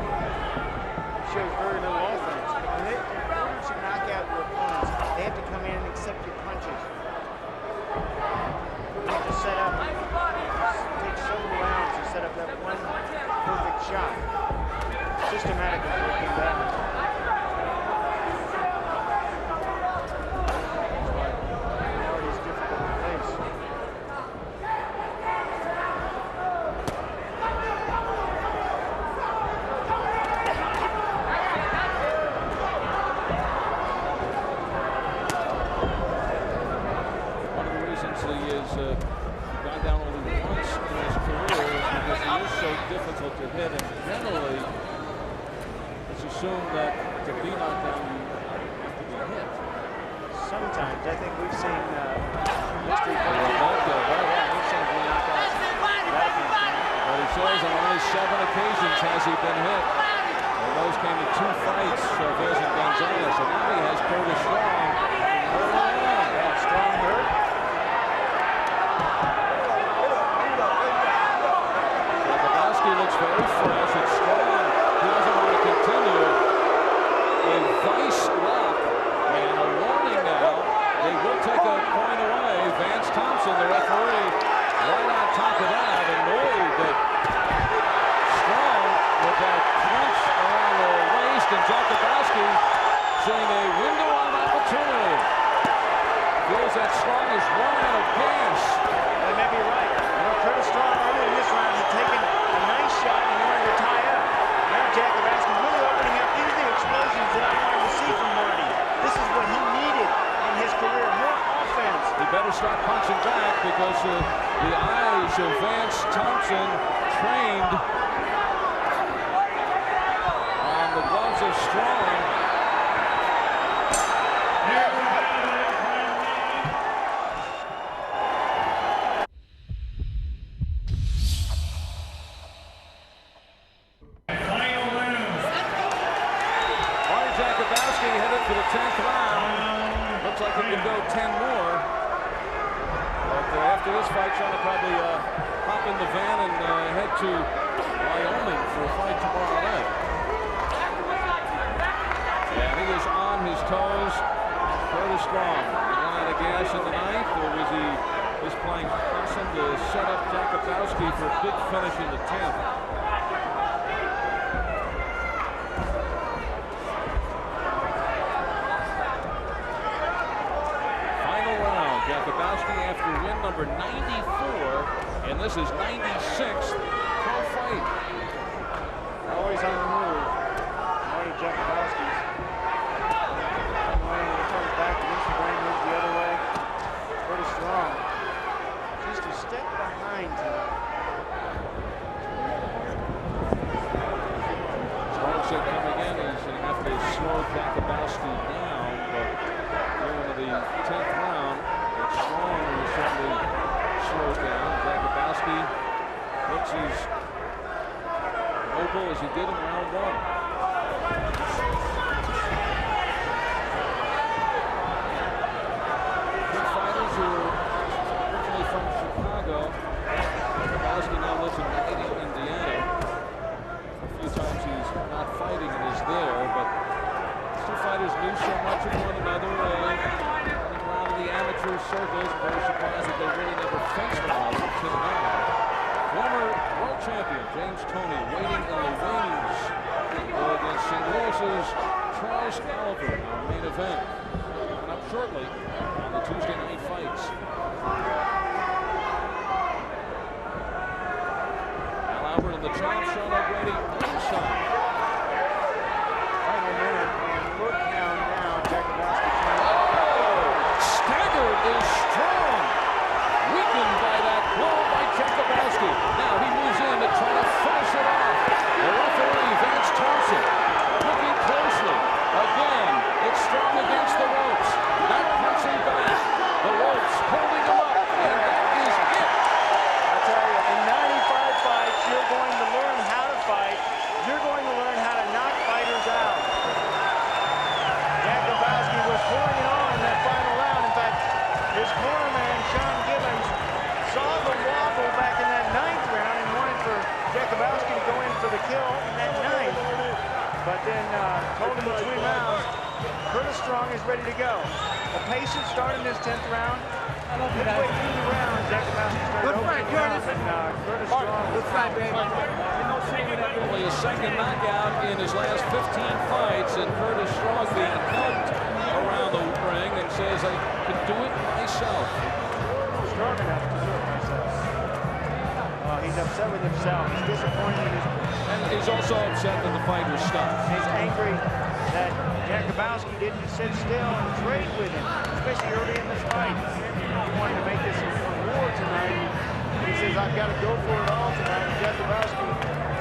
shows very little offense. In order to knock out your opponents, they have to come in and accept your punches. You have to set up, take several rounds to set up that one perfect shot. Systematically working that. Marty's difficult to face. One of the reasons he has gone down only once in his career is because he is so difficult to hit, and generally it's assumed that to be knocked down you have to be hit. Sometimes I think we've seen mystery punches. We've seen him knock out But he says on only 7 occasions has he been hit. And those came in 2 fights, Chavez and Gonzalez. And now he has Curtis Strong. Strong hurt. Jakubowski looks very fresh and strong. He doesn't want to continue. A vice lock and a warning now. They will take a point away. Vance Thompson, the referee, right on top of that, annoyed that Strong with that crunch around the waist, and Jakubowski seeing a window of opportunity. Feels that Strong is run out of gas. They may be right. You know, Curtis Strong earlier in this round had taken a nice shot and wanted to tie up. Now Jakubowski really opening up. These are the explosions that I wanted to see from Marty. This is what he needed in his career, more offense. He better start punching back because the eyes of Vance Thompson trained on the gloves of Strong. Marty Jakubowski headed for the 10th round. Looks like he can go 10 more. But after this fight, trying to probably hop in the van and head to Wyoming for a fight tomorrow night. And he is on his toes. Curtis Strong. He ran out of gas in the 9th, or was he just playing possum to set up Jakubowski for a big finish in the 10th? Jakubowski after win number 94, and this is 96th pro fight. Always on the move. Marty Jakubowski. When he comes back, the Instagram moves the other way. Pretty strong. Just a step behind him. Strong said coming in, he's going to have to slow Jakubowski down, but going into the 10th round, Strong will certainly slow down. Jakubowski looks as mobile as he did in round 1. Two fighters who are originally from Chicago. Jakubowski now lives in Gainesville, Indiana. A few times he's not fighting and is there, but these two fighters knew so much of one another. The amateur circles, very surprised that they really never faced one another until now. Former world champion James Toney waiting in the wings to go against St. Louis's Charles Oliver in our main event. Coming up shortly on the Tuesday night fights. Al Albert and the champ, Sean O'Grady, ringside. Final minute, and look now, Jakubowski. Is Strong, weakened by that blow by Jakubowski. Now he moves in to try to finish it off. The referee but then told him between rounds, Curtis Strong is ready to go. A patient start in this 10th round. Midway through the round, Jakubowski started opening the round, and Curtis Strong. Good fight, baby. Only a second knockout in his last 15 fights, and Curtis Strong being helped around the ring and says, I could do it myself. Strong enough to do it myself. He's upset with himself. He's disappointed in his... And he's also upset that the fight was stopped. He's angry that Jakubowski didn't sit still and trade with him, especially early in this fight. He wanted to make this a war tonight. He says, I've got to go for it all tonight. And Jakubowski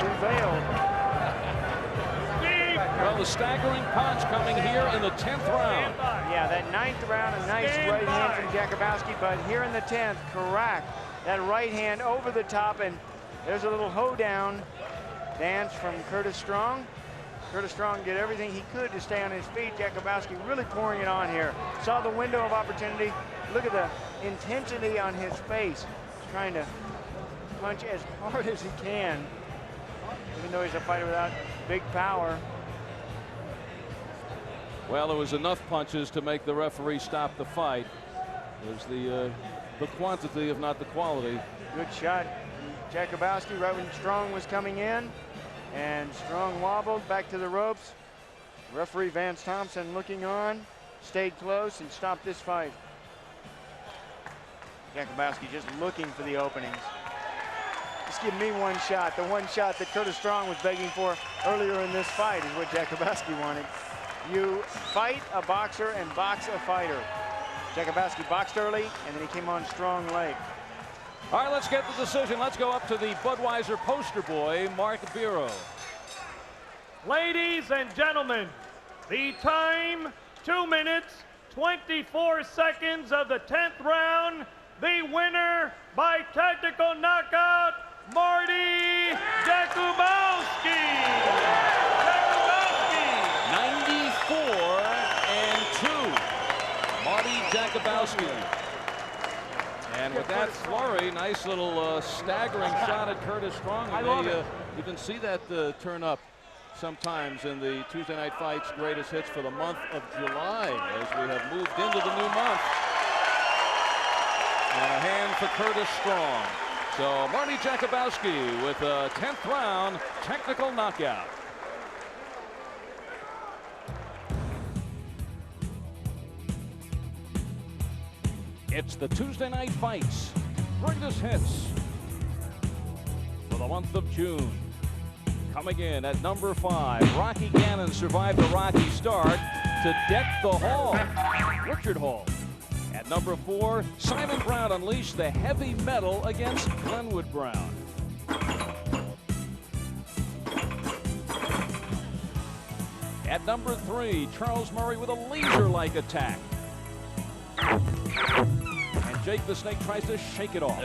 prevailed. Well, the staggering punch coming here in the 10th round. Yeah, that 9th round, a nice right hand from Jakubowski, but here in the 10th, Karak, that right hand over the top, and there's a little hoedown dance from Curtis Strong. Curtis Strong did everything he could to stay on his feet. Jakubowski really pouring it on here. Saw the window of opportunity. Look at the intensity on his face. He's trying to punch as hard as he can, even though he's a fighter without big power. Well, there was enough punches to make the referee stop the fight. It was the quantity, if not the quality. Good shot. Jakubowski right when Strong was coming in, and Strong wobbled back to the ropes. Referee Vance Thompson looking on, stayed close and stopped this fight. Jakubowski just looking for the openings. Just give me one shot. The one shot that Curtis Strong was begging for earlier in this fight is what Jakubowski wanted. You fight a boxer and box a fighter. Jakubowski boxed early, and then he came on strong late. All right, let's get the decision. Let's go up to the Budweiser poster boy, Mark Biro. Ladies and gentlemen, the time, 2 minutes, 24 seconds of the 10th round. The winner by technical knockout, Marty Jakubowski. 94-2. Marty Jakubowski. And with that flurry, nice little staggering shot at Curtis Strong. You can see that turn up sometimes in the Tuesday Night Fights greatest hits for the month of July as we have moved into the new month. And a hand for Curtis Strong. So Marty Jakubowski with a 10th round technical knockout. It's the Tuesday Night Fights greatest hits for the month of June. Coming in at number 5, Rocky Gannon survived a rocky start to deck the Hall, Richard Hall. At number 4, Simon Brown unleashed the heavy metal against Glenwood Brown. At number 3, Charles Murray with a laser-like attack. And Jake the Snake tries to shake it off.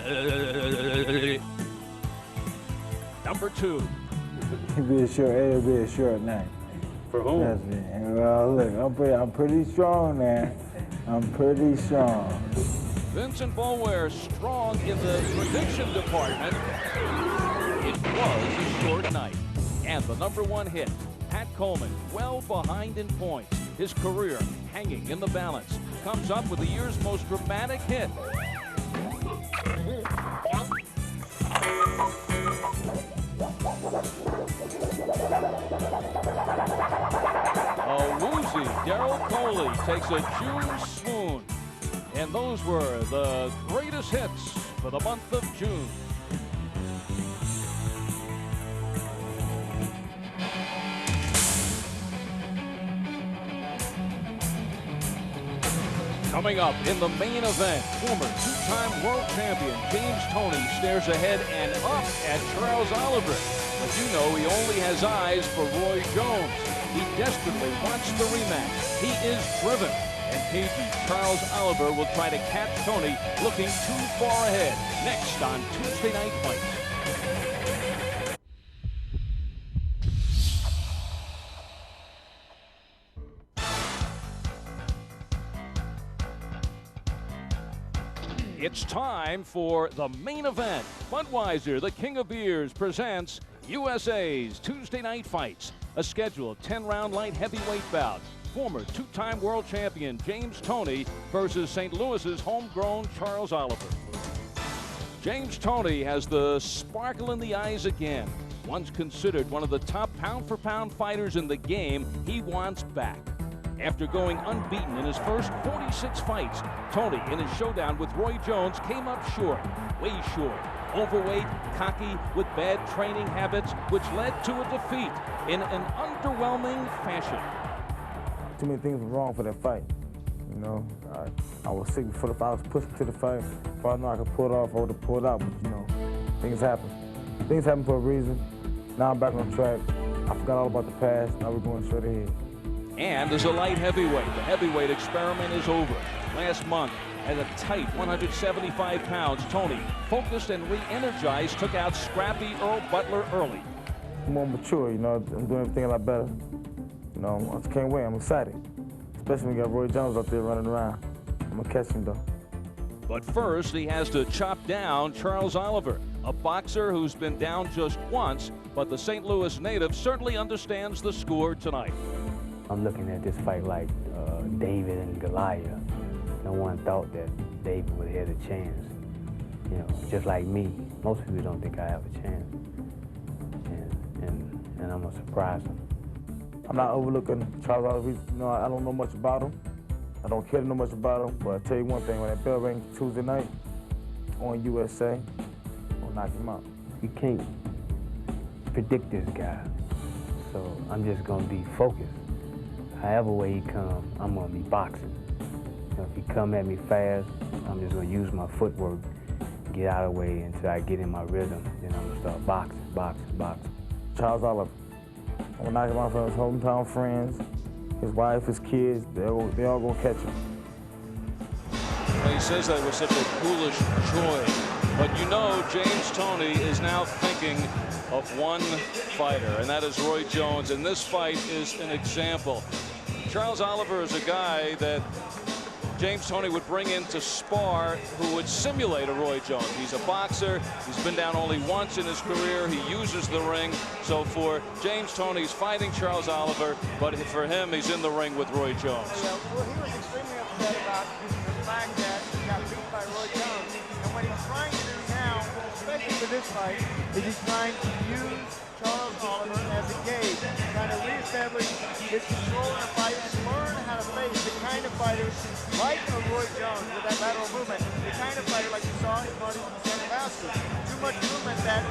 Number 2. It'll be a short night. For whom? That's me. Well, look, I'm pretty strong, man. I'm pretty strong. Vincent Boulware strong in the prediction department. It was a short night. And the number 1 hit, Pat Coleman, well behind in points. His career hanging in the balance. Comes up with the year's most dramatic hit. A woozy Darryl Coley takes a June swoon. And those were the greatest hits for the month of June. Coming up in the main event, former 2-time world champion James Toney stares ahead and up at Charles Oliver. But you know he only has eyes for Roy Jones. He desperately wants the rematch. He is driven. And cagey Charles Oliver will try to catch Toney looking too far ahead. Next on Tuesday Night Fights. It's time for the main event. Budweiser, the king of beers, presents USA's Tuesday Night Fights. A scheduled 10-round light heavyweight bout. Former two-time world champion James Toney versus St. Louis's homegrown Charles Oliver. James Toney has the sparkle in the eyes again. Once considered one of the top pound-for-pound fighters in the game, he wants back. After going unbeaten in his first 46 fights, Toney, in his showdown with Roy Jones, came up short, way short. Overweight, cocky, with bad training habits, which led to a defeat in an underwhelming fashion. Too many things were wrong for that fight. You know, I was sick before the fight. I was pushed to the fight. If I knew I could pull it off, I would have pulled out. But, you know, things happen. Things happen for a reason. Now I'm back on track. I forgot all about the past. Now we're going straight ahead. And as a light heavyweight, the heavyweight experiment is over. Last month, at a tight 175 pounds, Toney, focused and re-energized, took out scrappy Earl Butler early. I'm more mature, you know. I'm doing everything a lot better. You know, I just can't wait. I'm excited. Especially when you got Roy Jones out there running around. I'm gonna catch him, though. But first, he has to chop down Charles Oliver, a boxer who's been down just once, but the St. Louis native certainly understands the score tonight. I'm looking at this fight like David and Goliath. No one thought that David would have a chance. You know, just like me, most people don't think I have a chance. And I'm gonna surprise them. I'm not overlooking Charles Oliver. You know, I don't know much about him. I don't care to know much about him, but I'll tell you one thing, when that bell rang Tuesday night on USA, I'll knock him out. You can't predict this guy, so I'm just gonna be focused. However way he come, I'm gonna be boxing. You know, if he come at me fast, I'm just gonna use my footwork, get out of the way until I get in my rhythm. Then I'm gonna start boxing. Charles Oliver. I'm gonna knock him out from his hometown friends, his wife, his kids. They all gonna catch him. Well, he says that with such a foolish joy. But you know, James Toney is now thinking of one fighter, and that is Roy Jones. And this fight is an example. Charles Oliver is a guy that James Toney would bring in to spar who would simulate a Roy Jones. He's a boxer. He's been down only once in his career. He uses the ring. So for James Toney, he's fighting Charles Oliver, but for him, he's in the ring with Roy Jones. Yeah, well, he was extremely upset about the fact that he got beat by Roy Jones. And what he's trying to do now, especially for this fight, is he's trying to use Charles Oliver as a gauge, trying to reestablish his control in the fight and learn how to face the kind of fighters like a Roy Jones with that lateral movement, the kind of fighter like you saw in Marty Sanabowski. Too much movement that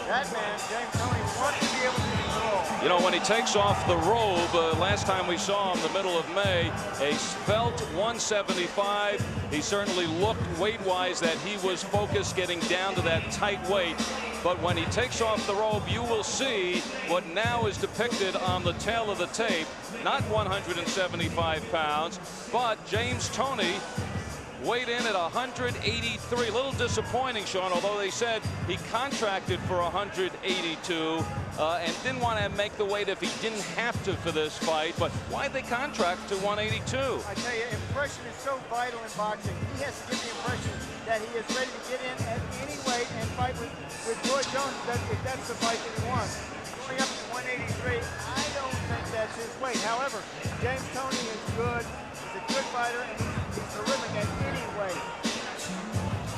man, James Toney, wants to be able to control. You know, when he takes off the robe, last time we saw him the middle of May, a felt 175. He certainly looked weight-wise that he was focused getting down to that tight weight. But when he takes off the robe, you will see what now is depicted on the tail of the tape. Not 175 pounds, but James Toney weighed in at 183. A little disappointing, Sean, although they said he contracted for 182 and didn't want to make the weight if he didn't have to for this fight. But why'd they contract to 182? I tell you, impression is so vital in boxing. He has to give the impression that he is ready to get in at any weight and fight with Roy Jones if that's the fight that he wants. Going up to 183, I don't think that's his weight. However, James Toney is good. He's a good fighter, and he's terrific at any weight.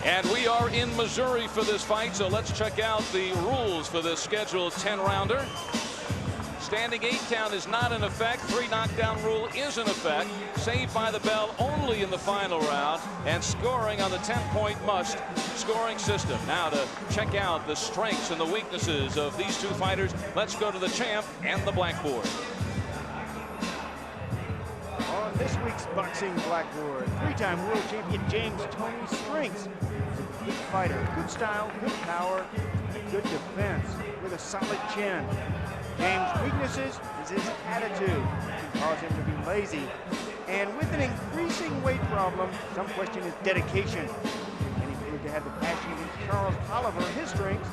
And we are in Missouri for this fight, so let's check out the rules for this scheduled 10-rounder. Standing 8 count is not in effect. 3 knockdown rule is in effect. Saved by the bell only in the final round, and scoring on the 10-point must scoring system. Now to check out the strengths and the weaknesses of these two fighters, let's go to the champ and the blackboard. On this week's boxing blackboard, 3-time world champion James Toney's strengths. He's a good fighter, good style, good power, and good defense with a solid chin. James' weaknesses is his attitude. It can cause him to be lazy. And with an increasing weight problem, some question his dedication. And he proved to have the passion against Charles Oliver, his strengths.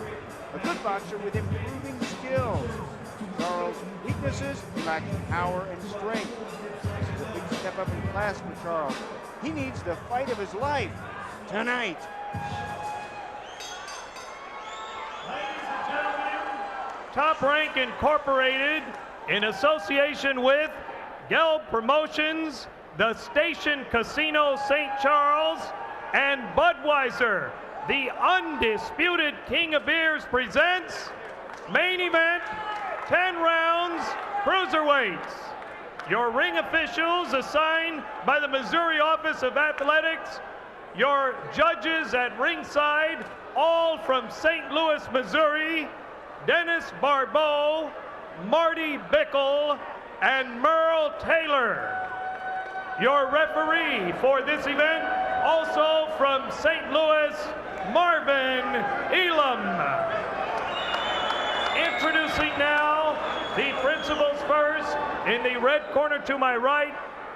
A good boxer with improving skills. Charles' weaknesses, he lacks power and strength. This is a big step up in class for Charles. He needs the fight of his life tonight. Top Rank Incorporated in association with Gelb Promotions, the Station Casino St. Charles, and Budweiser, the undisputed king of beers, presents main event, 10 rounds, cruiserweights. Your ring officials assigned by the Missouri Office of Athletics, your judges at ringside, all from St. Louis, Missouri, Dennis Barbeau, Marty Bickle, and Merle Taylor. Your referee for this event, also from St. Louis, Marvin Elam. Introducing now the principals first. In the red corner to my right,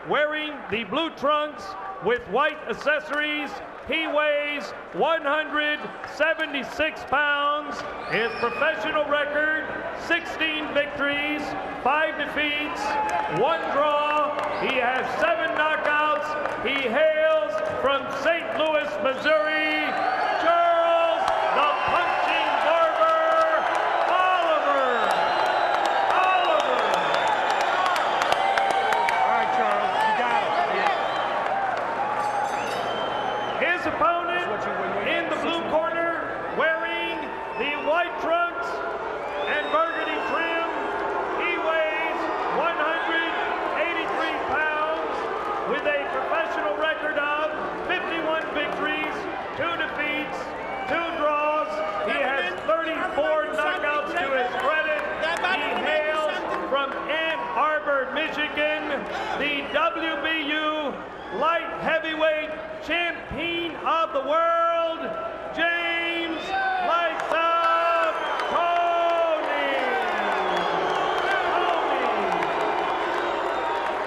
wearing the blue trunks with white accessories, he weighs 176 pounds. His professional record, 16 victories, 5 defeats, 1 draw. He has 7 knockouts. He hails from St. Louis, Missouri, Charles the Punching Barber Oliver. All right, Charles, you got it. His opponent in the blue corner, wearing the white trunks and burgundy trim, he weighs 183 pounds with a professional record of 51 victories, 2 defeats, 2 draws. He has 34 knockouts to his credit. He hails from Ann Arbor, Michigan, the WBU light heavyweight champion of the world, James Lights Up Toney.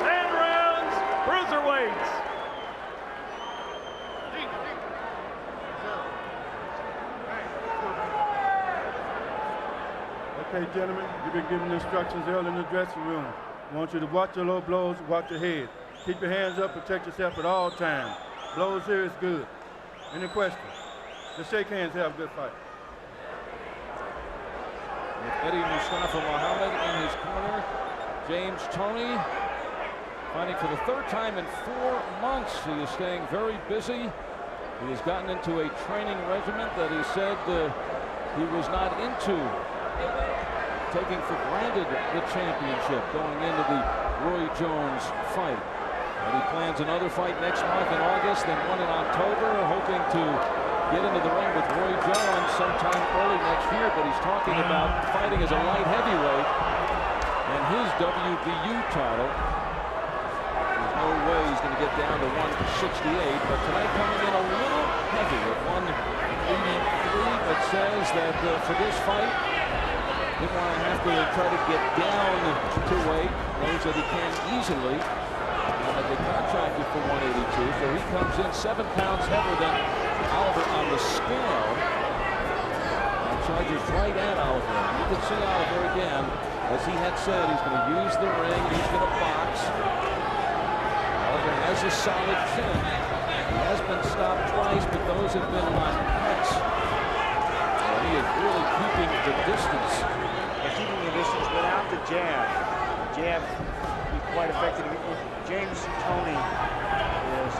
10 rounds, cruiserweights. Okay, gentlemen, you've been given instructions earlier in the dressing room. I want you to watch your low blows, watch your head. Keep your hands up, protect yourself at all times. Blows here is good. Any questions? Just shake hands, have a good fight. With Eddie Mustafa Muhammad in his corner, James Toney fighting for the 3rd time in 4 months. He is staying very busy. He has gotten into a training regimen that he said he was not into, taking for granted the championship going into the Roy Jones fight. And he plans another fight next month in August, then one in October, hoping to get into the ring with Roy Jones sometime early next year. But he's talking about fighting as a light heavyweight and his WBU title. There's no way he's going to get down to 168, but tonight coming in a little heavy at 183, but says that for this fight, he want to have to try to get down to weight. Knows that he can easily. They contracted for 182, so he comes in 7 pounds heavier than Oliver on the scale. And charges right at Oliver. You can see Oliver again, as he had said, he's going to use the ring, he's going to box. Oliver has a solid chin. He has been stopped twice, but those have been on cuts. He is really keeping the distance. Keeping the distance without the jab. The jab be quite effective. James Toney is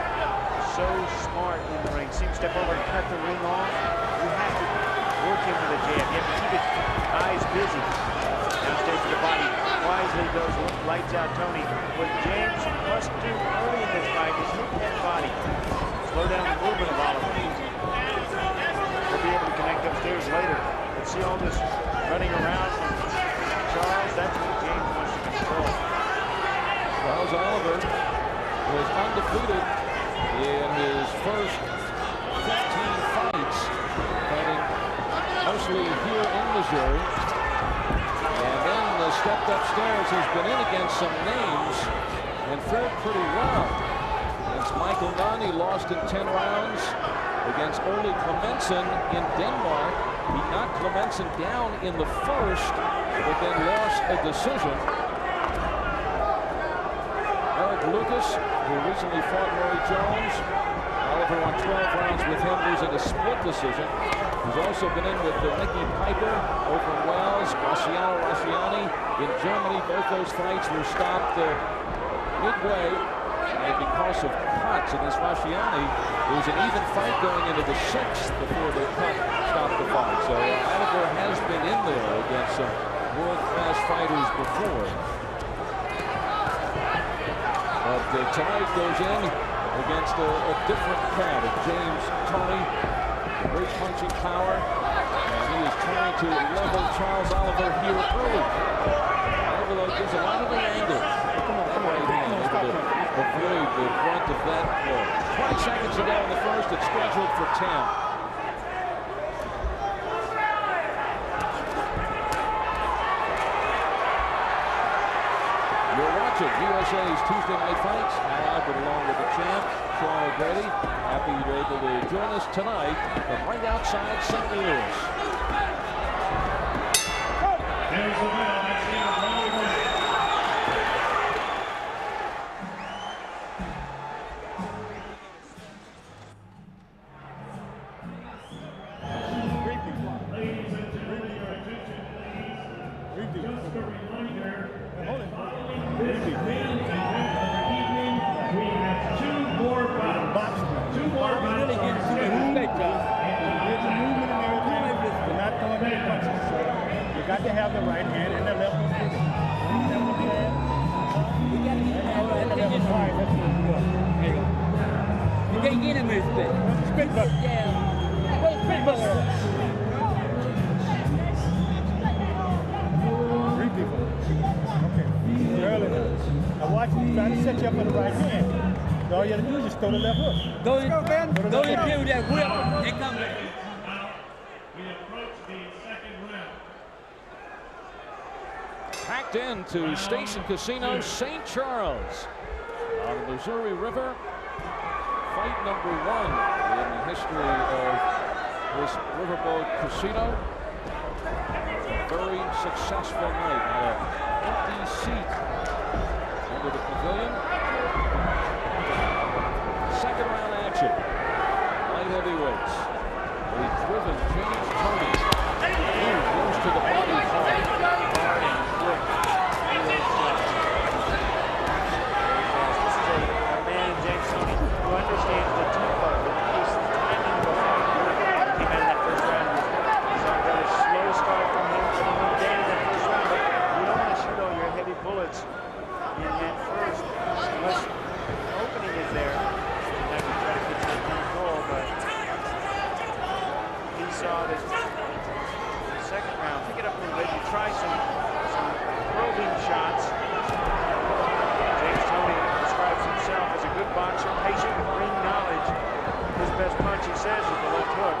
so smart in the ring. See him step over and cut the ring off. You have to work him with a jab. You have to keep his eyes busy. Now stays to the body. Wisely goes Lights Out Toney. What James must do early in this fight is hit that body. Slow down the movement of Oliver. He'll be able to connect upstairs later. But see all this running around from Charles? That's what James wants to control. Charles Oliver was undefeated in his first 15 fights, fighting mostly here in Missouri. And then stepped upstairs. He's been in against some names and fared pretty well. Against Michael Nunn, he lost in 10 rounds. Against Ole Clemenson in Denmark, he knocked Clemenson down in the first, but then lost a decision. Lucas, who recently fought Roy Jones. Oliver won 12 rounds with him losing a split decision. He's also been in with Nicky Piper over in Wales, Marciano Rasciani in Germany. Both those fights were stopped midway, and because of cuts against Rasciani, it was an even fight going into the 6th before the cut stopped the fight. So Oliver has been in there against some world-class fighters before. But tonight goes in against a different crowd of James Toney, great punching power, and he is trying to level Charles Oliver here early. Oliver, though, gives a lot of the angle. Right hand able to avoid the brunt of that blow. 20 seconds to go in the first. It's scheduled for 10. You're watching USA's Tuesday Night Fights. Al Albert along with the champ, Sean O'Grady. Happy you're able to join us tonight from right outside St. Louis. There's the bell. That's the end of round 1. Got to have the right hand and the left one. You can't get him respect. Spit button. Yeah. Where's spit button? Three people. Okay. Early. Now watch him try to set you up on the right hand. All you got to do is just throw the left hook. Go in, go in there with that whip. They come back. Packed into Station Casino, St. Charles, on the Missouri River. Fight number 1 in the history of this riverboat casino. A very successful night. Had an empty seat under the pavilion. Second round action. Light heavyweights. A driven James Toney. Goes to the body hard. Who understands the tempo, his timing before he came out of that first round. We saw a rather slow start from him, but he moved down in that first round. But you don't want to shoot all your heavy bullets in that first, unless the opening is there. You're not going to try to get to the control, but he saw that the second round, pick it up a little bit, you try some probing shots. James Toney describes himself as a good boxer, patient, and ring knowledge. His best punch, he says, is the left hook.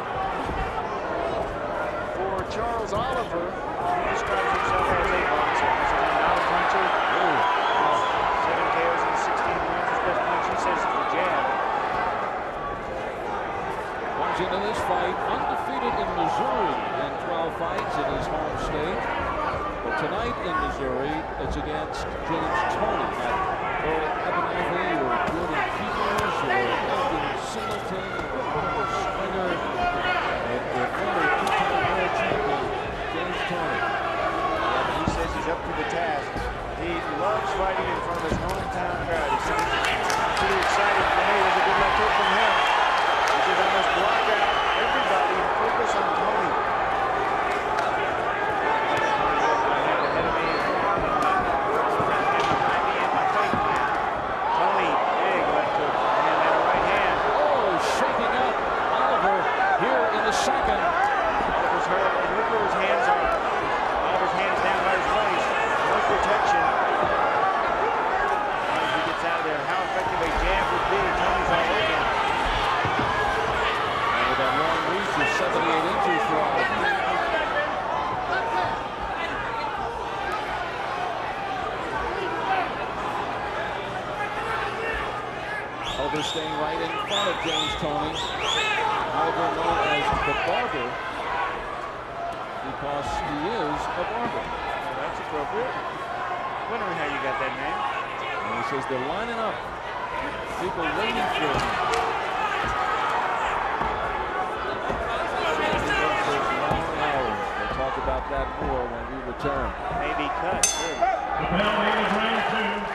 For Charles Oliver, he describes himself as a boxer. He says, I'm not a puncher. 7 KOs in 16 rounds. His best punch, he says, is the jab. Comes into this fight undefeated in Missouri in 12 fights in his home state. But tonight in Missouri, it's against James Toney. Earl Abernathy or Jordan Peters or Elgin Singleton or Robert Springer, the former two-time world champion James Toney. He says he's up to the task. He loves fighting in front of his hometown crowd. He says pretty excited for me. There's a good left hook from him. He says I must block out everybody and focus on Toney. Second. Oliver's hurt. And look where his hands are. Oliver's hands down by his waist. No protection. As he gets out of there, how effective a jab would be. Toney's all over him. And with that long reach of 78 inches for Oliver. Oliver staying right in front of James Toney. Oliver known as the Barber because he is a barber. Well, that's appropriate. Wondering how you got that name. And he says they're lining up. People waiting for him. return. Maybe cut, too. The penalty is round 2.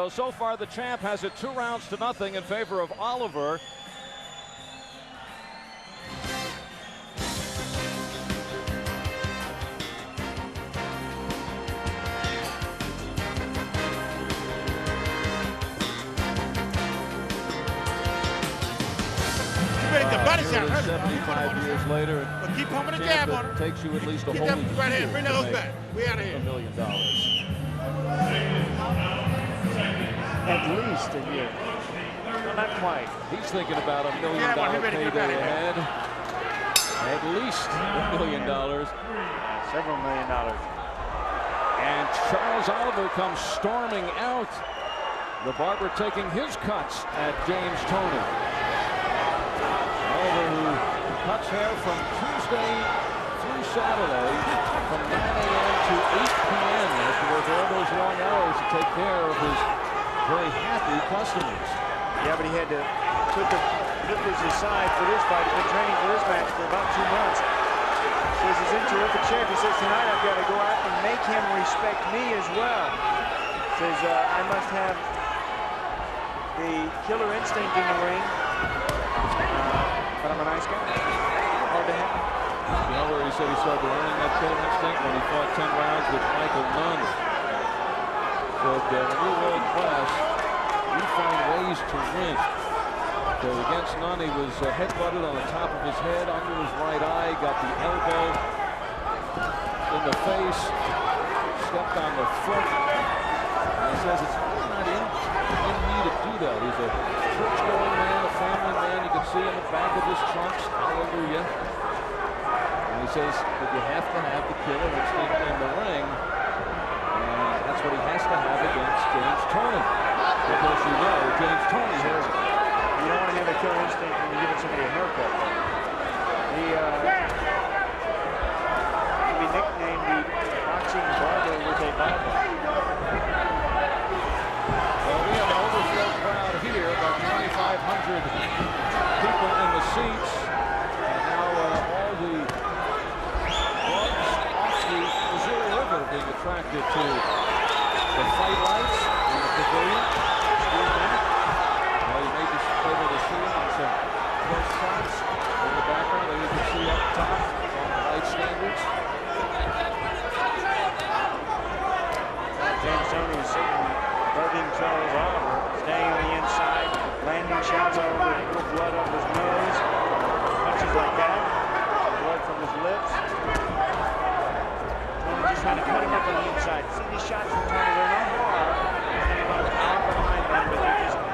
So far the champ has it 2 rounds to nothing in favor of Oliver. Ready to body shot. 75 years later, But keep pumping the jab on it him. takes you at least a Get whole that year right hand. Bring those to back. We out of here. $1 million. At least a year. Well, not quite. He's thinking about $1 million payday ahead. At least $1 million. Several $1 million. And Charles Oliver comes storming out. The barber taking his cuts at James Toney. Oliver, who cuts hair from Tuesday through Saturday from 9 a.m. to 8 p.m. He has to work all those long hours to take care of his very happy customers. Yeah, but he had to put the flippers aside for this fight. He's been training for this match for about 2 months. Says he's in terrific shape. He says tonight I've got to go out and make him respect me as well. Says I must have the killer instinct in the ring. But I'm a nice guy. Hard to have. You know where he said he started learning that killer instinct? When he fought 10 rounds with Michael Nunn. Said when you're world class, you find ways to win. So against Nunn, he was headbutted on the top of his head, under his right eye, got the elbow in the face, stepped on the foot. And he says it's really not in me to do that. He's a church-going man, a family man. You can see in the back of his trunks, hallelujah. And he says that you have to have the killer instinct in the ring. And that's what he has to have against James Toney. Because you know, James Toney here. You don't want to have a killer instinct when you're giving somebody a haircut. He can be nicknamed the boxing barber with a Bible. Well, we have an overflow crowd here, about 2,500 people in the seats. And now all the dogs off the Missouri River being attracted to the fight lights in the pavilion. You may be able to see on some close shots in the background that you can see up top on the light standards. James Toney is sitting guarding Charles Oliver, staying on the inside, landing shots all over with blood up his nose, punches like that, blood from his lips. Toney just trying to cut him up on the inside. See these shots from Toney, they're not hard. They're about an hour behind them, but they're just shots.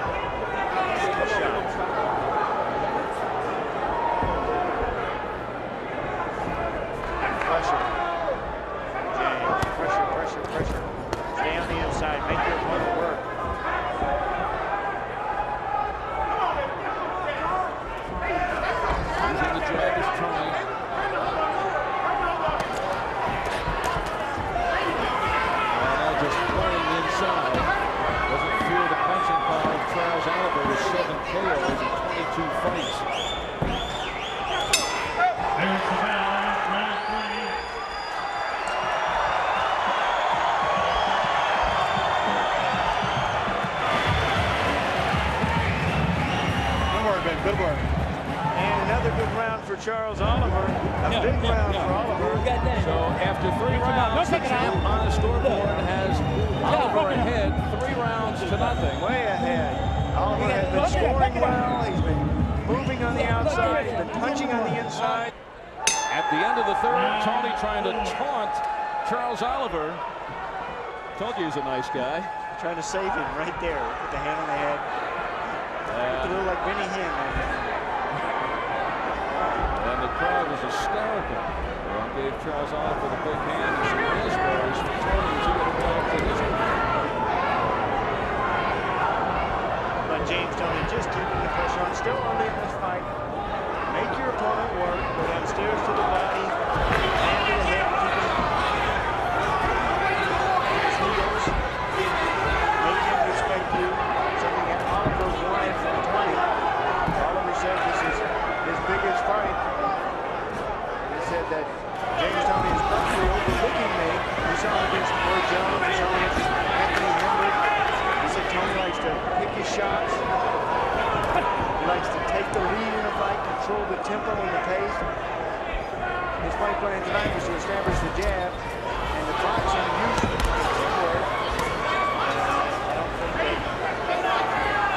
Pressure. James, pressure, pressure, pressure. Stay on the inside, make your opponent work. Using the drag is Toney. And now just playing inside. Doesn't fear the punching power of Charles Oliver with 7 KOs in 22 fights. There's the bell. Round 3. Good work, Ben. Good work. And another good round for Charles Oliver. A big round for Oliver. So after 3 rounds, the champ on the scoreboard has Oliver ahead 3 rounds to nothing. Way ahead. Oliver has been scoring well. He's been moving on the outside. He's been punching on the inside. At the end of the 3rd, Toney trying to taunt Charles Oliver. Told you he's a nice guy. Trying to save him right there with the hand on the head. It looked like Benny Hinn. And the crowd was hysterical. They gave Charles Oliver the big hand and some raspberries for Toney as he got back to his corner. But James Toney just keeping the pressure on. Still early in this fight. Make your opponent work. Go downstairs to the body, hand to the head, keep him control the tempo and the pace. His fight plan tonight was to establish the jab and the boxing use of teamwork. I don't think that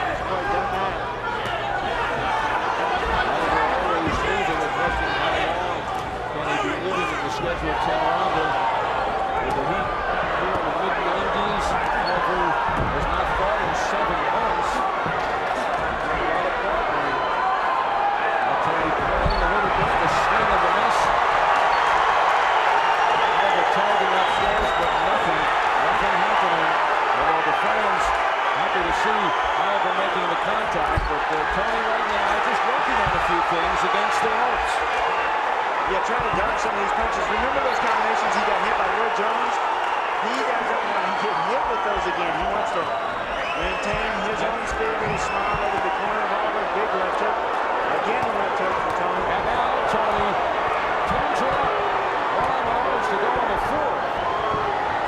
he's quite done that. Oliver always leaving the question how long can he be living in the scheduled 10-rounder. With the heat here in the mid-90s, Oliver has not fought in 7 months. A lot of partnering. Toney playing a little bit the swing of the miss. Oliver tagging up first, but nothing happening. Although the fans happy to see Oliver making the contact, but Toney right now just working on a few things against the ropes. Yeah, trying to dodge some of these punches. Remember those combinations he got hit by Roy Jones? He doesn't want to get hit with those again. He wants to maintain his own speed with his smile over the corner of Oliver. Big left hook. Again, the left hook for Toney. And now Toney turns it up. 1 hours to go on the 4th.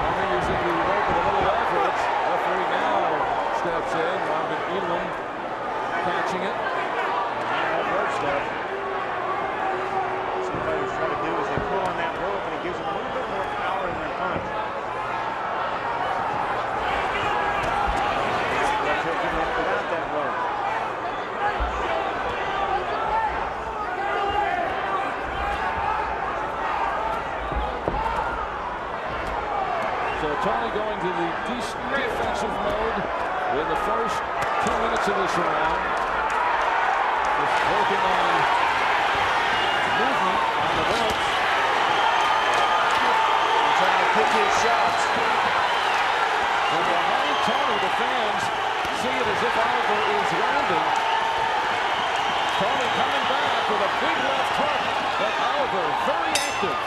Toney using the rope with a little leverage. Referee now steps in. Marvin Elam catching it. And that rope stuff. Some fighters try to do is they pull on that rope and it gives them a little bit more power in their punch. Left hook without that rope. So Toney going to the defensive mode in the first 2 minutes of this round. Just working on movement on the ropes. And trying to pick his shots. From behind Toney, the fans see it as if Oliver is landing. Toney coming back with a big left hook, but Oliver very active.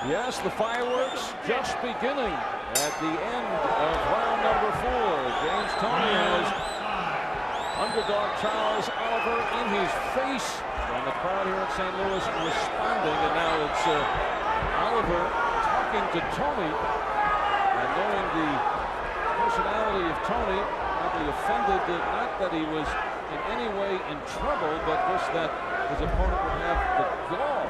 Yes, the fireworks just beginning at the end of round number 4. James Toney has underdog Charles Oliver in his face, and the crowd here in St. Louis responding. And now it's Oliver talking to Toney, and knowing the personality of Toney, probably offended that not that he was in any way in trouble, but just that his opponent would have the gall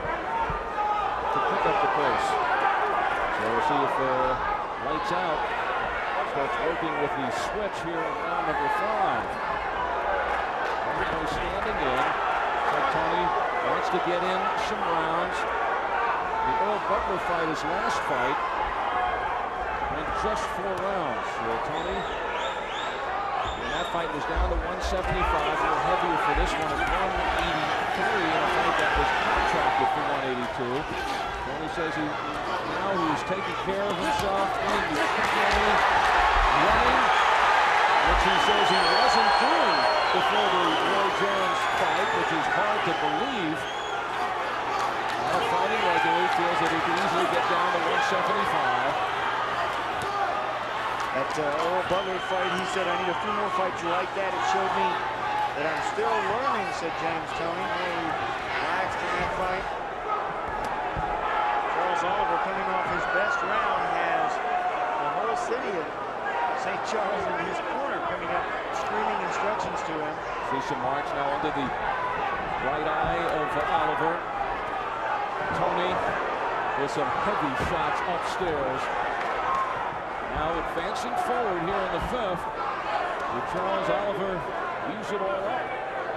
to pick up the pace. So we'll see if lights out starts working with the switch here in round number 5. Everybody standing in. So Toney wants to get in some rounds. The Earl Butler fight, his last fight, went just 4 rounds. So Toney, and that fight was down to 175, a little heavier for this one at 183 in a fight that was contracted for 182. Toney says he's taking care of himself, eating nutritionally, running, which he says he wasn't doing before the Roy Jones fight, which is hard to believe. Now fighting regularly, feels that he can easily get down to 175. That Earl Butler fight, he said, I need a few more fights like that. It showed me that I'm still learning, said James Toney. He relaxed in that fight. Charles Oliver, coming off his best round, has the whole city of St. Charles in his corner, coming up, screaming instructions to him. See some marks now under the right eye of Oliver. Toney with some heavy shots upstairs. Now advancing forward here in the 5th. With Charles Oliver use it all up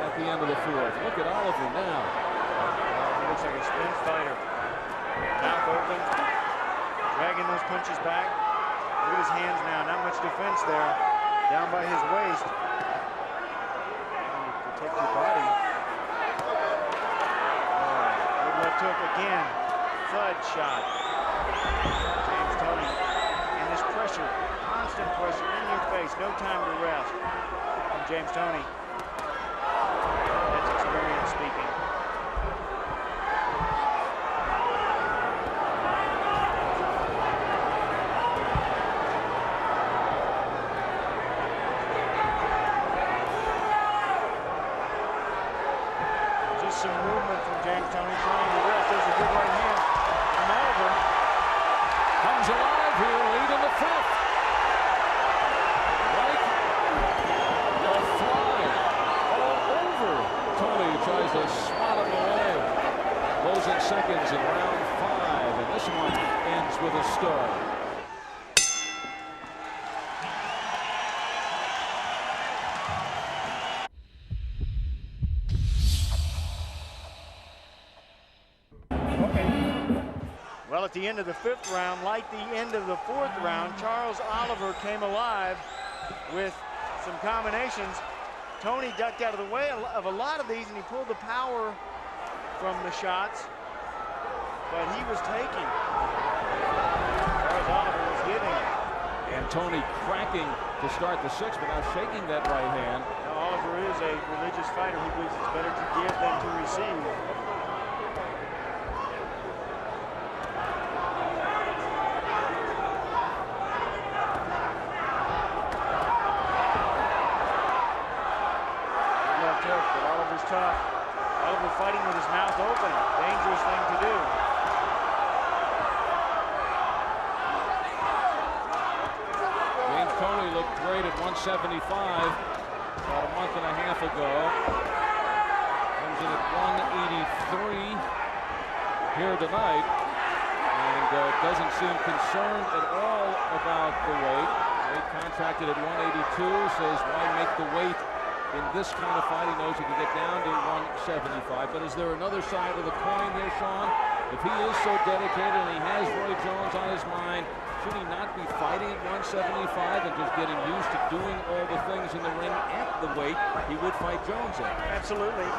at the end of the 4th. Look at Oliver now. He looks like a sprint fighter. Mouth open, dragging those punches back. Look at his hands now, not much defense there. down by his waist. Protect your body. Good left hook again. Thud shot. James Toney. And this pressure, constant pressure in your face. No time to rest from James Toney. That's experience speaking. Some movement from James Toney trying to rest. There's a good right hand from Oliver. Comes alive here late in the fifth. Like a fly all over. Toney tries to swat him away. Closing seconds in round 5, and this one ends with a star. Well, at the end of the 5th round, like the end of the 4th round, Charles Oliver came alive with some combinations. Toney ducked out of the way of a lot of these, and he pulled the power from the shots, but he was taking. Charles Oliver was hitting. And Toney cracking to start the 6th, but now shaking that right hand. Now, Oliver is a religious fighter. He believes it's better to give than to receive. Tough. Oliver fighting with his mouth open. Dangerous thing to do. James Toney looked great at 175 about a month and a half ago. Comes in at 183 here tonight, and doesn't seem concerned at all about the weight. Weight contracted at 182, says why make the weight in this kind of fight? He knows he can get down to 175. But is there another side of the coin there, Sean? If he is so dedicated and he has Roy Jones on his mind, should he not be fighting at 175 and just getting used to doing all the things in the ring at the weight he would fight Jones at? Absolutely.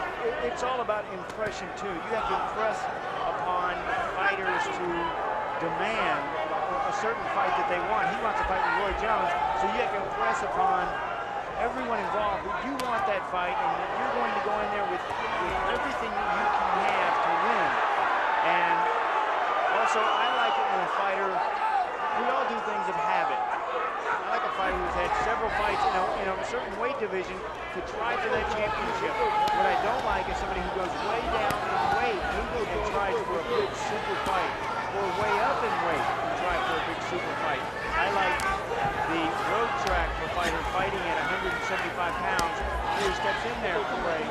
It's all about impression, too. You have to impress upon fighters to demand a certain fight that they want. He wants to fight with Roy Jones, so you have to impress upon everyone involved that you want that fight and that you're going to go in there with everything that you can have to win. And also, I like it when a fighter, we all do things of habit. I like a fighter who's had several fights in a certain weight division to try for that championship. What I don't like is somebody who goes way down in weight and tries for a big super fight, or way up in weight and try for a big super fight. I like the road track for fighters fighting at 175 pounds. He steps in there for a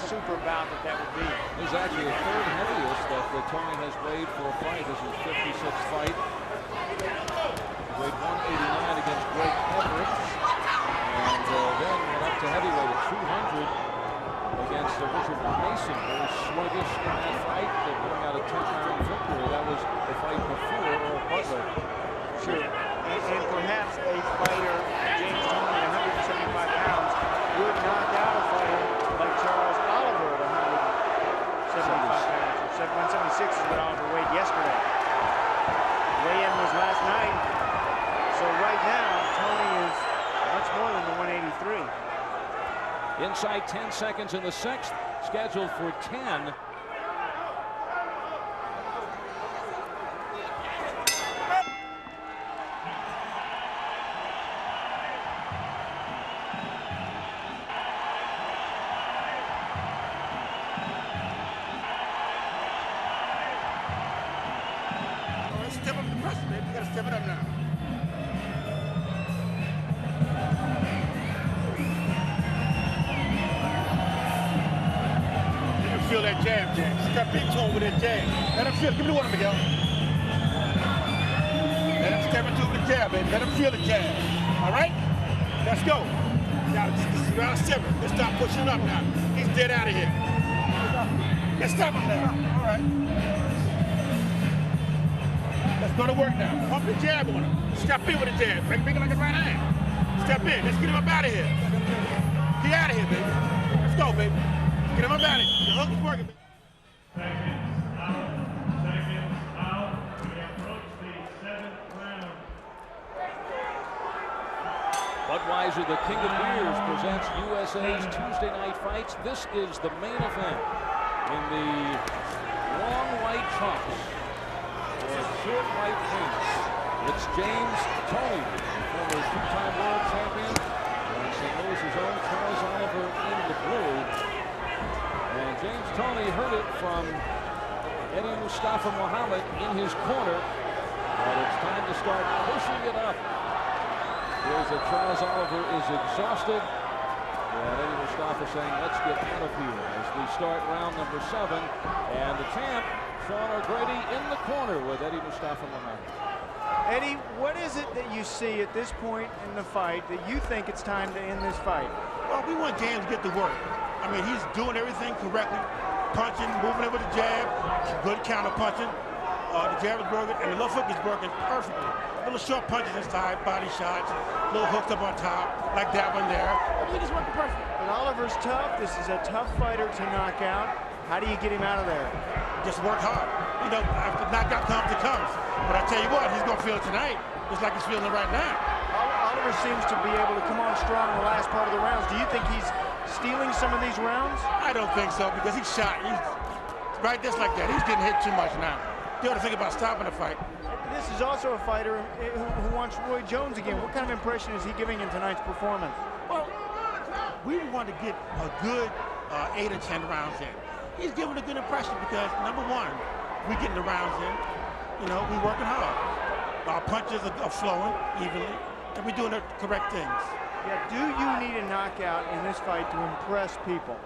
super bout that would be. He's actually the 3rd heaviest that Toney has weighed for a fight. This is his 56th fight. He weighed 189 against Greg Everett, and then went up to heavyweight at 200 against Richard Mason. Very sluggish in that fight, pulling out a 10-round victory. That was the fight before Earl Butler. Sure. And perhaps a fighter, James Toney, at 175 pounds, would knock out a fighter like Charles Oliver at 175 pounds. 176 is what Oliver weighed yesterday. Weigh-in was last night. So right now, Toney is much more than the 183. Inside 10 seconds in the 6th, scheduled for 10. Step up the pressure, baby. You gotta step it up now. You can feel that jab, Jack. Step into him with that jab. Let him feel. Give me the water, Miguel. Let him step into it with the jab, baby. Let him feel the jab. All right? Let's go. Now, this is round 7. Let's stop pushing up now. He's dead out of here. Let's stop him now. All right. Let's go to work now. Pump the jab on him. Step in with a jab. Make it like a right hand. Step in. Let's get him up out of here. Get out of here, baby. Let's go, baby. Get him up out of here. The hook is working, baby. Budweiser, the King of Beers, presents USA's Tuesday night fights. This is the main event in the long white trunks or short white pants. It's James Toney, former two-time world champion, and St. Louis's own Charles Oliver in the blue. And James Toney heard it from Eddie Mustafa Muhammad in his corner, but it's time to start pushing it up. Here's that Charles Oliver is exhausted. And Eddie Mustafa saying, let's get out of here as we start round number 7. And the champ, Sean O'Grady, in the corner with Eddie Mustafa Muhammad. Eddie, what is it that you see at this point in the fight that you think it's time to end this fight? Well, we want James to get to work. I mean, he's doing everything correctly. Punching, moving it with the jab, good counter punching. The jab is working, and the left hook is working perfectly. Little short punches inside, body shots, little hooks up on top, like that one there. Everything is working perfect. But Oliver's tough. This is a tough fighter to knock out. How do you get him out of there? Just work hard. You know, after knockout comes, it comes. But I tell you what, he's going to feel it tonight, just like he's feeling it right now. Oliver seems to be able to come on strong in the last part of the rounds. Do you think he's stealing some of these rounds? I don't think so, because he's shot. He's right just like that. He's getting hit too much now. You ought to think about stopping the fight. This is also a fighter who wants Roy Jones again. What kind of impression is he giving in tonight's performance? Well, we want to get a good 8 or 10 rounds in. He's giving a good impression because, number one, we're getting the rounds in. You know, we're working hard. Our punches are flowing evenly, and we're doing the correct things. Yeah, do you need a knockout in this fight to impress people?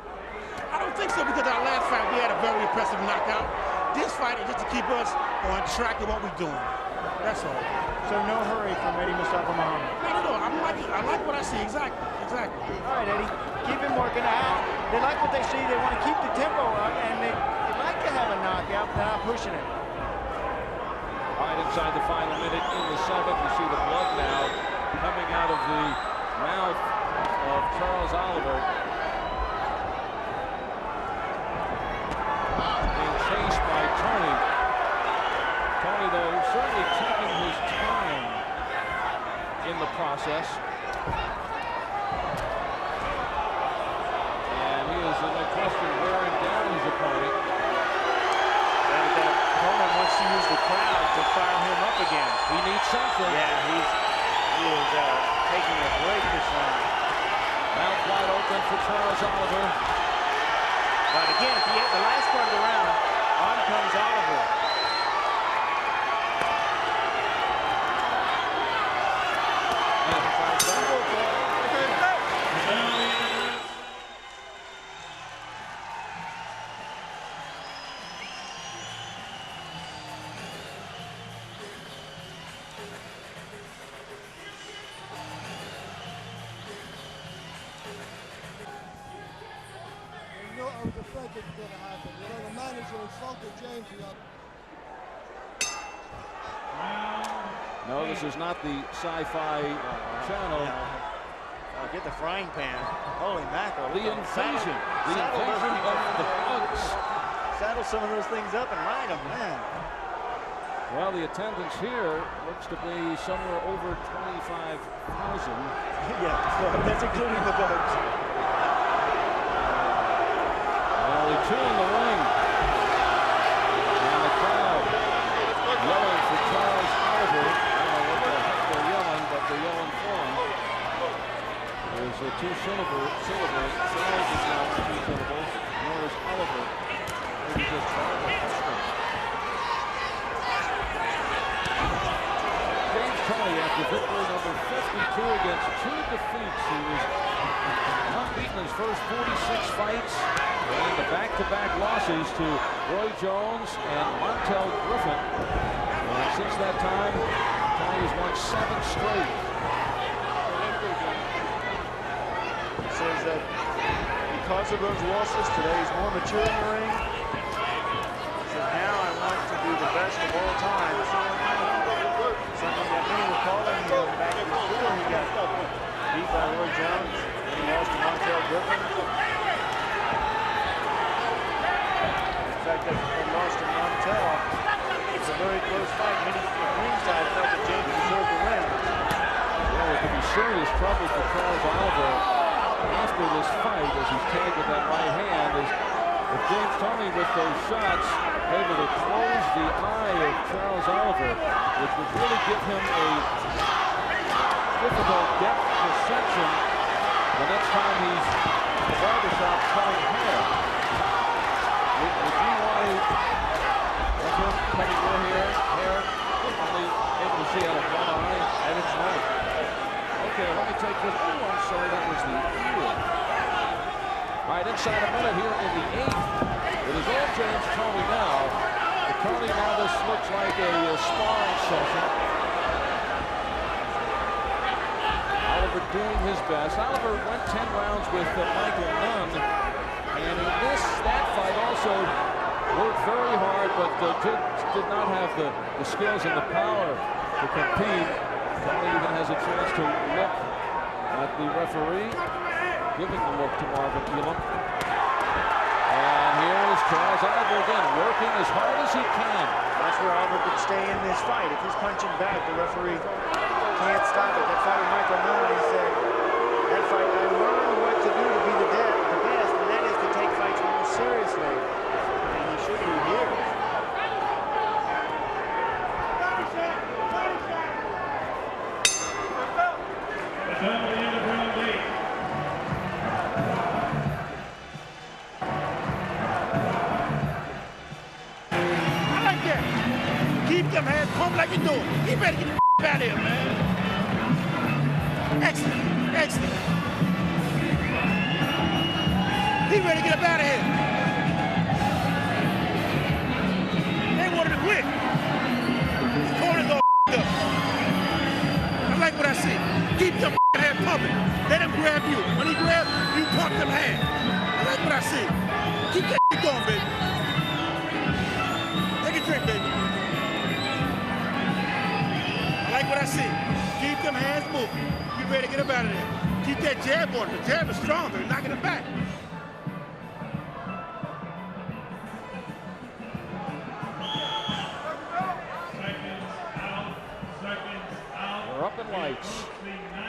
I don't think so, because our last fight, we had a very impressive knockout. This fight is just to keep us on track of what we're doing. That's all. So no hurry from Eddie Mustafa Muhammad. No. I like what I see. Exactly. All right, Eddie. Keep him working out. They like what they see. They want to keep the tempo up, and they like to have a knockout, but not pushing it. Right inside the final minute in the 7th, you see the blood now coming out of the mouth of Charles Oliver. Chased by Toney. Toney, though, certainly taking his time in the process. And he is, no question, wearing down his opponent. And that opponent wants to use the crowd to fire him up again. He needs something. Yeah, he is taking a break this round. Mouth wide open for Charles Oliver. But again, at the last part of the round, on comes Oliver. No, this is not the sci-fi channel. Get the frying pan. Holy mackerel. The invasion. The invasion of the bugs. Saddle some of those things up and ride them, man. Well, the attendance here looks to be somewhere over 25,000. Yeah, that's including the bugs. Only 2 in the ring. And the crowd yelling for Charles Oliver. I don't know what the heck they're yelling, but they're yelling for him. There's 2 syllables. Charles is now 2 syllables, nor is Oliver. Maybe just Charles. James Toney, after victory number 52 against 2 defeats, he was unbeaten his first 46 fights, and the back-to-back losses to Roy Jones and Montel Griffin. And since that time, Toney has won 7 straight. He says that because of those losses, today he's more mature in the ring. He says, now I want to be the best of all time. Something that many were calling him back before he got beat by Roy Jones. He lost to Montel Griffin. In fact, that loss to Montel, it's a very close fight. Many ringside felt that James deserved the win. Yeah, there could be serious trouble for Charles Oliver after this fight as he's tagged with that right hand. If James Toney with those shots able to close the eye of Charles Oliver, which would really give him a difficult depth perception the next time he's in the barbershop cutting hair. Would you want to have him cutting your hair? Only able to see out of one eye, and it's right. Okay, let me take this. Oh, I'm sorry, that was the ear. All right, inside a minute here in the 8th. It is all James Toney now. Toney now, this looks like a sparring session. Oliver doing his best. Oliver went 10 rounds with Michael Nunn. And in that fight also worked very hard, but did not have the skills and the power to compete. Toney even has a chance to look at the referee, giving the look to Marvin Elam. And here is Charles Oliver again, working as hard as he can. That's where Oliver could stay in this fight. If he's punching back, the referee can't stop it. That fight with Michael Nunn, he said, that fight, I learned what to do to be the best, and that is to take fights more seriously. And he should do here. Keep them hands pumped like you're doing. You better get the out of here, man. Excellent, excellent. He ready to get up out of here. They wanted to quit. His corner's all up. I like what I see. Keep them hands pumping. Let him grab you. When he grabs, you pump them hands. I like what I see. Keep that going, baby. Take a drink, baby. I like what I see. Keep them hands moving. You better get up out of there. Keep that jab on. The jab is stronger. Knocking it back. We're up in lights.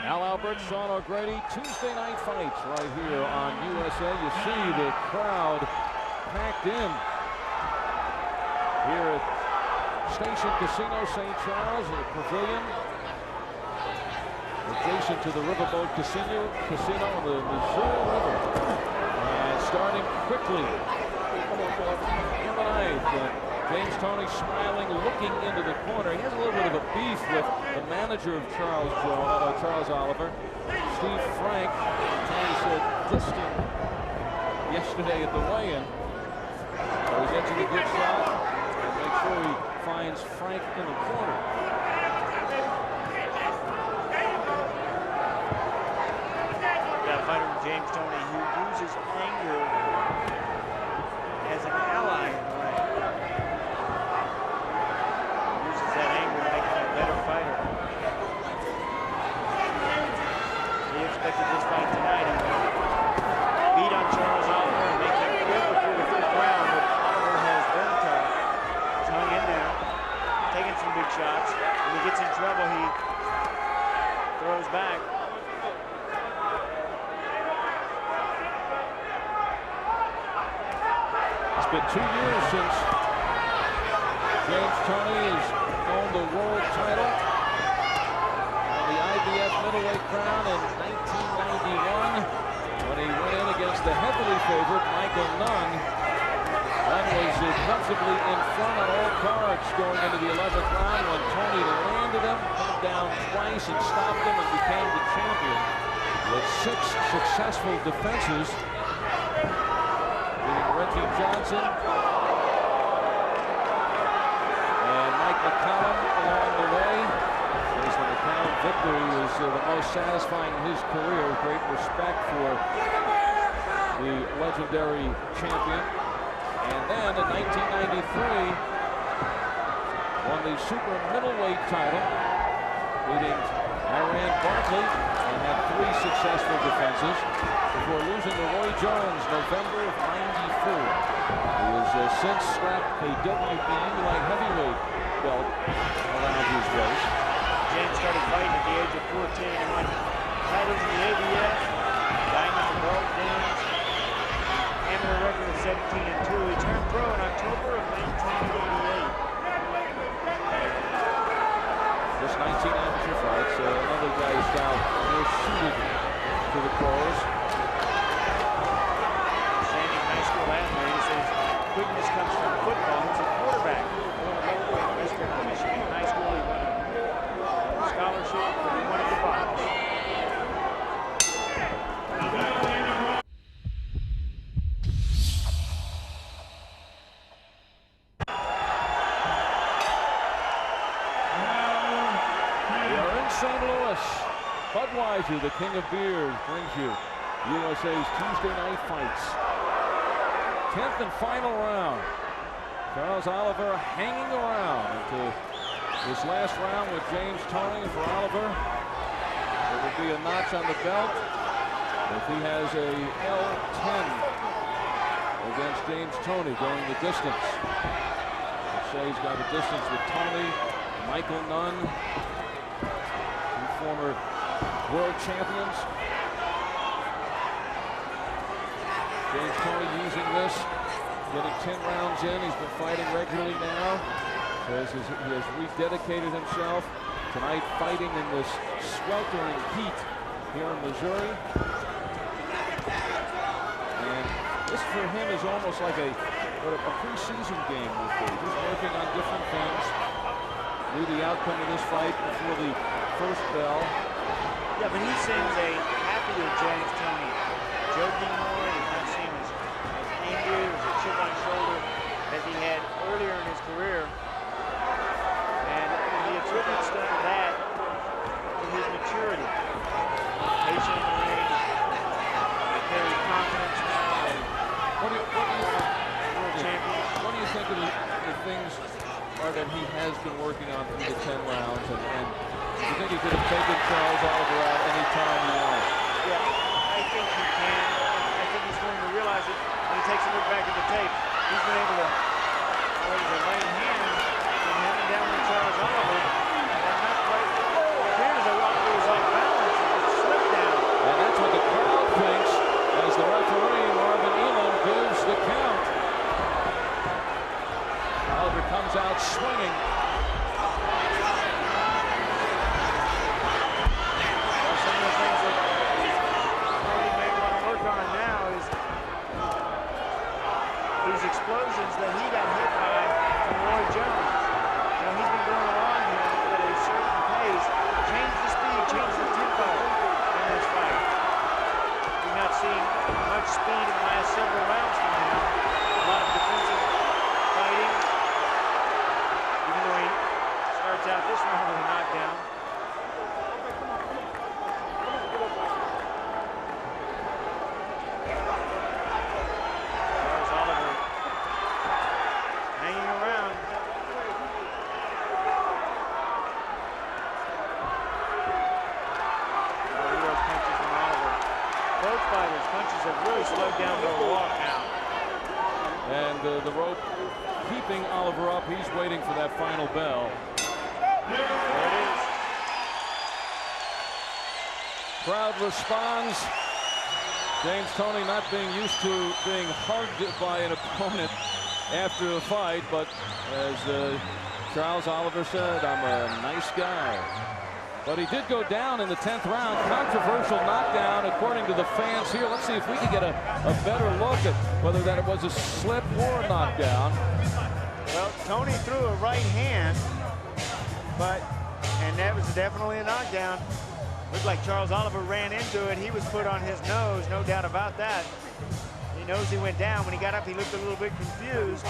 Al Albert, Sean O'Grady, Tuesday night fights right here on USA. You see the crowd packed in here at Station Casino St. Charles, in the pavilion, adjacent to the Riverboat Casino on the Missouri River. And starting quickly in the ninth. James Toney smiling, looking into the corner. He has a little bit of a beef with the manager of Charles Oliver, Steve Frank. Toney said dissed him yesterday at the weigh-in. So he's entering a good shot and make sure he finds Frank in the corner. Got a fighter with James Toney who uses anger as an ally in the ring. Uses that anger to make him a better fighter. He expected this fight tonight and beat on Charles Oliver and make him quit before the 5th round, but Oliver has been tough. He's hung in there, taking some big shots. When he gets in trouble, he throws back. It's been 2 years since James Toney has won the world title and the IBF middleweight crown in 1991 when he went in against the heavily favored Michael Nunn. Nunn was comfortably in front on all cards going into the 11th round when Toney landed him, put him down twice and stopped him and became the champion with 6 successful defenses. Reggie Johnson and Mike McCallum along the way. As the McCallum victory was the most satisfying in his career. Great respect for the legendary champion. And then in 1993, won the super middleweight title, beating Iran Barkley, and had 3 successive appearances before losing to Roy Jones November of '94. He has since strapped a WBU light heavyweight belt around his waist. James started fighting at the age of 14 and won titles in the ABF, Diamond and Gold Games, amateur record of 17-2. He turned pro in October of 1988. Just 19 amateur fights. Another guy is now more suited to the pros. Standing high school athlete, he says quickness comes from football. He's a quarterback. Western Michigan High School. He won a scholarship, but he wanted to box. St. Louis. Budweiser, the king of beers, brings you USA's Tuesday night fights. 10th and final round. Charles Oliver hanging around into this last round with James Toney. For Oliver, there will be a notch on the belt if he has a L10 against James Toney going the distance. Let's say he's got a distance with Toney, Michael Nunn, former world champions. James Toney using this, getting 10 rounds in. He's been fighting regularly now. Says he has rededicated himself. Tonight fighting in this sweltering heat here in Missouri. And this for him is almost like what a preseason game would be. Just working on different things. Knew the outcome of this fight before the first bell. Yeah, but he seems happier James Toney. Joking more, he's not seem as angry with a chip on his shoulder as he had earlier in his career. And he attributes some of that to his maturity. Patient in the ring, very confidence now. What do you think of the things that he has been working on through the 10 rounds, and you think he could have taken Charles Oliver out any time he wanted? Yeah, I think he can. I think he's going to realize it when he takes a look back at the tape. He's been able to raise a right hand from him down with Charles Oliver, and not quite appears as Oliver was off balance. It slipped down. And that's what the crowd thinks as the referee, Marvin Elam, gives the count. Oliver comes out swinging. Well, some of the things that Toney may want to work on now is these explosions that he got hit by from Roy Jones. You know, he's been going along here at a certain pace. Change the speed, change the tempo in this fight. We've not seen much speed in the last several rounds from him. A lot of defensive fighting. Even though he starts out this round with a knockdown. Charles Oliver hanging around. Those punches from Oliver. Both fighters' punches have really slowed down to a walk now. And the rope keeping Oliver up. He's waiting for that final bell. There it is. Crowd responds. James Toney not being used to being hugged by an opponent after a fight, but as Charles Oliver said, I'm a nice guy. But he did go down in the 10th round. Controversial knockdown according to the fans here. Let's see if we can get a better look at whether that was a slip or a knockdown. Well, Toney threw a right hand, and that was definitely a knockdown. Looked like Charles Oliver ran into it. He was put on his nose, no doubt about that. He knows he went down. When he got up, he looked a little bit confused,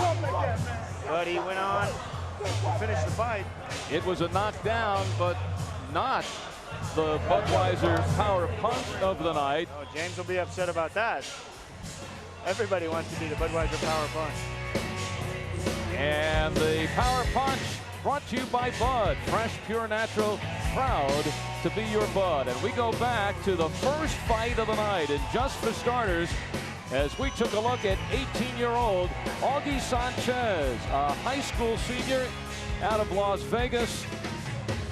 but he went on to finish the fight. It was a knockdown, but not the Budweiser power punch of the night. Oh, James will be upset about that. Everybody wants to be the Budweiser power punch. And the power punch brought to you by Bud, fresh, pure, natural, proud to be your bud. And we go back to the first fight of the night. And just for starters, as we took a look at 18-year-old Augie Sanchez, a high school senior out of Las Vegas,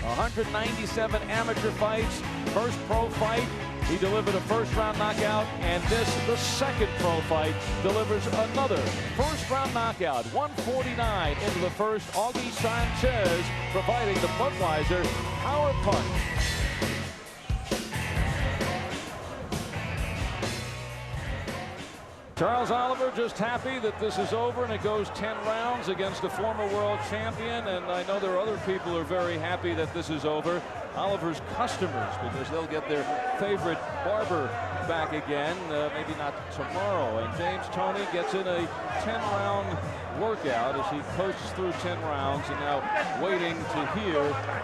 197 amateur fights, first pro fight. He delivered a first-round knockout, and this, the second pro fight, delivers another first-round knockout. 149 into the first. Augie Sanchez providing the Budweiser power punch. Charles Oliver just happy that this is over and it goes 10 rounds against a former world champion, and I know there are other people who are very happy that this is over. Oliver's customers, because they'll get their favorite barber back again, maybe not tomorrow. And James Toney gets in a 10-round workout as he coasts through 10 rounds, and now waiting to hear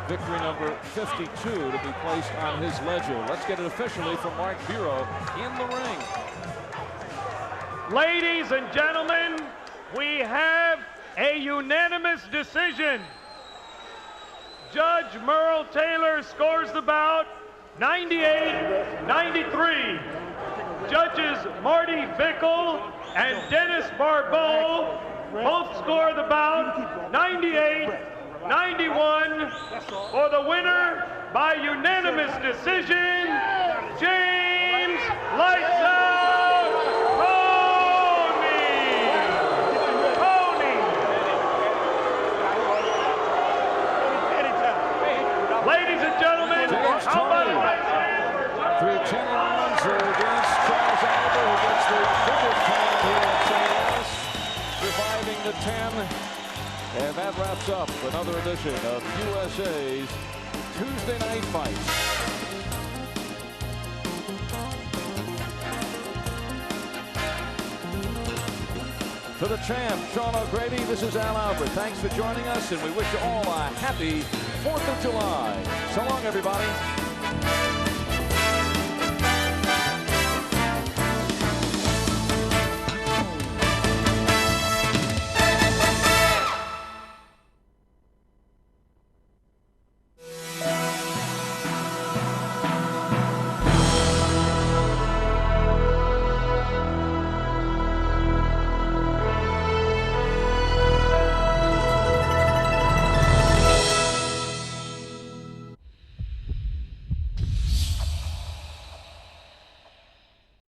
victory number 52 to be placed on his ledger. Let's get it officially from Mark Bureau in the ring. Ladies and gentlemen, we have a unanimous decision. Judge Merle Taylor scores the bout 98-93. Judges Marty Bickle and Dennis Barbeau both score the bout 98-91. For the winner by unanimous decision, James Lights Out Toney. Ladies and gentlemen, how about through 10 rounds against Charles Oliver, who gets the biggest hand here at St. Louis, surviving the 10. And that wraps up another edition of USA's Tuesday Night Fights. For the champ, Sean O'Grady, this is Al Albert. Thanks for joining us, and we wish you all a happy 4th of July. So long, everybody.